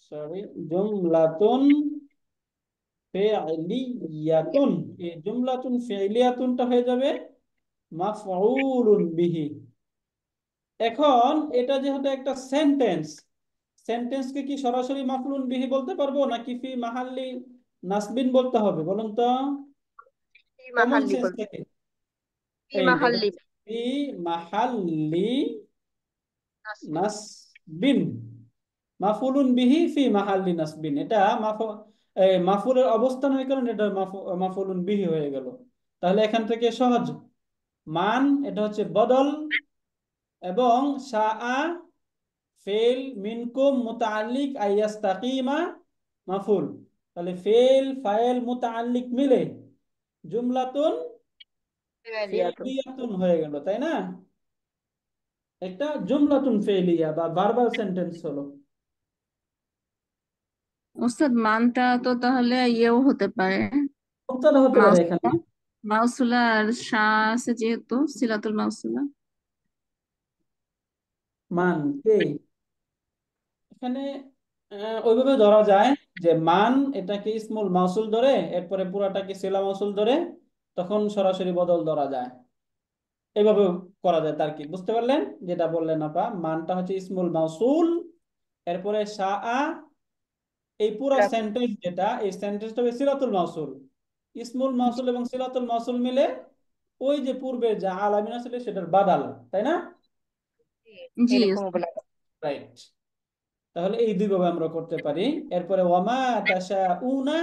সরি জুমলাতুন ফি'লিয়াতুন, এই জুমলাতুন ফি'লিয়াতুনটা হয়ে যাবে মাফউলুন বিহি। এখন এটা যেহেতু একটা সেন্টেন্স, সেন্টেন্সকে কি সরাসরি মাফউলুন বিহি বলতে পারবো নাকি ফি মাহাল্লি নাসবিন বলতে হবে বলুন তো, ফি কমন মাহাল্লি সেন্স বল। থেকে? ফি এই যে মাহাল্লি ফি মাহাল্লি নাসবিন। নাসবিন, মাফউলুন বিহি ফি মাহাল্লি নাসবিন, এটা মাফউলের অবস্থানের কারণে এটা মাফউলুন বিহি হয়ে গেল। তাহলে এখান থেকে সহজ, মান এটা হচ্ছে বদল, এবং শাআ ফেল মিনকুম মুতাআল্লিক আইয়াস্তাকিমা মাফুল, তাহলে ফেল ফাইল মুতাআল্লিক মিলে জুমলাতুন ফি'লিয়াতুন। ফি'লিয়াতুন হয়ে গেল, তাই না? একটা জুমলাতুন ফেলিয়া বা ভার্বাল সেন্টেন্স হলো। ওস্তাদ মানটা তো তাহলে ইয়েও হতে পারে, মুবতাদা হতে পারে এখানে। মাউসুলা। মাউসুলা আর শাহ আছে যেহেতু, সিলাতুল মাউসুলা। মান কে এখানে ওইভাবে ধরা যায় যে মান এটাকে ইসমুল মাউসুল ধরে এরপরে পুরাটাকে সিলা মাউসুল ধরে, তখন সরাসরি বদল ধরা যায়। এইভাবে করা যায় তার কি, বুঝতে পারলেন? যেটা বললেন আপা, মানটা হচ্ছে ইসমুল মাউসুল, এরপরে শাআ, এই পুরো সেন্টেন্স যেটা, এই সেন্টেন্সটা হবে সিলাতুল মাউসুল। ইসমুল মাউসুল এবং সিলাতুল মাউসুল মিলে ওই যে পূর্বের যা আলামিন ছিল সেটার বাদাল, তাই না? জি এরকম ওস্তাদ। বলা রাইট। তাহলে এই দুই ভাবে আমরা করতে পারি। এরপরে ওয়ামা তাশাউনা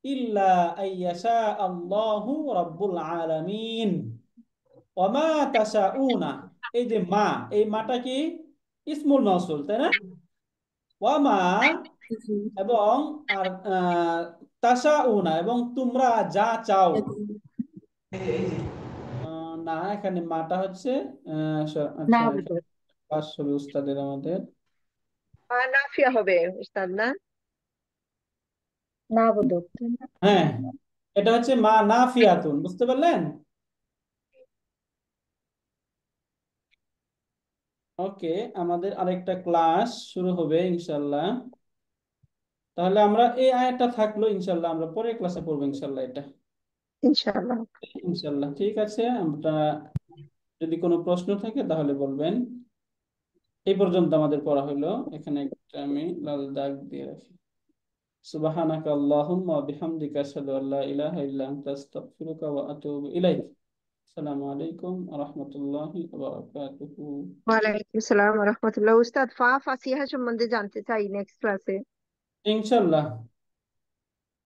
ইল্লা আইয়াশা আল্লাহু রাব্বুল আলামিন। ওয়ামা তাশাউনা, এই যে মা, এই মাটা কি ইসমুল মাউসুল, তাই না? ওয়ামা জি। এবং আর তাশাউনা এবং তোমরা যা চাও। না, এখানে মাটা হচ্ছে না আচ্ছা, বুঝো, পাস হবে উস্তাদের আমাদের। মা নাফিয়া হবে উস্তাদ না, না বুঝো। হ্যাঁ, এটা হচ্ছে মা নাফিয়াতুন, বুঝতে পারলেন? ওকে, আমাদের আরেকটা ক্লাস শুরু হবে ইনশাল্লাহ। তাহলে আমরা এই আয়াতটা থাকলো, ইনশাল্লাহ আমরা পরের ক্লাসে পড়বো ইনশাল্লাহ এটা। ইনশাআল্লাহ। ইনশাল্লাহ ঠিক আছে। আমরা যদি কোনো প্রশ্ন থাকে তাহলে বলবেন। এই পর্যন্ত আমাদের পড়া হলো। এখানে একটা আমি লাল দাগ দিয়ে রাখি। সুবহানাকা আল্লাহুম্মা ওয়া বিহামদিকা আশহাদু আল্লা ইলাহা ইল্লা আনতা আস্তাগফিরুকা ওয়া আতুবু ইলাইক। আসসালামু আলাইকুম ওয়া রাহমাতুল্লাহি ওয়া বারাকাতুহু। ওয়ালাইকুম আসসালাম ওয়া রাহমাতুল্লাহ। উস্তাদ ফাসিহা সম্বন্ধে জানতে চাই নেক্সট ক্লাসে। ইনশাল্লাহ।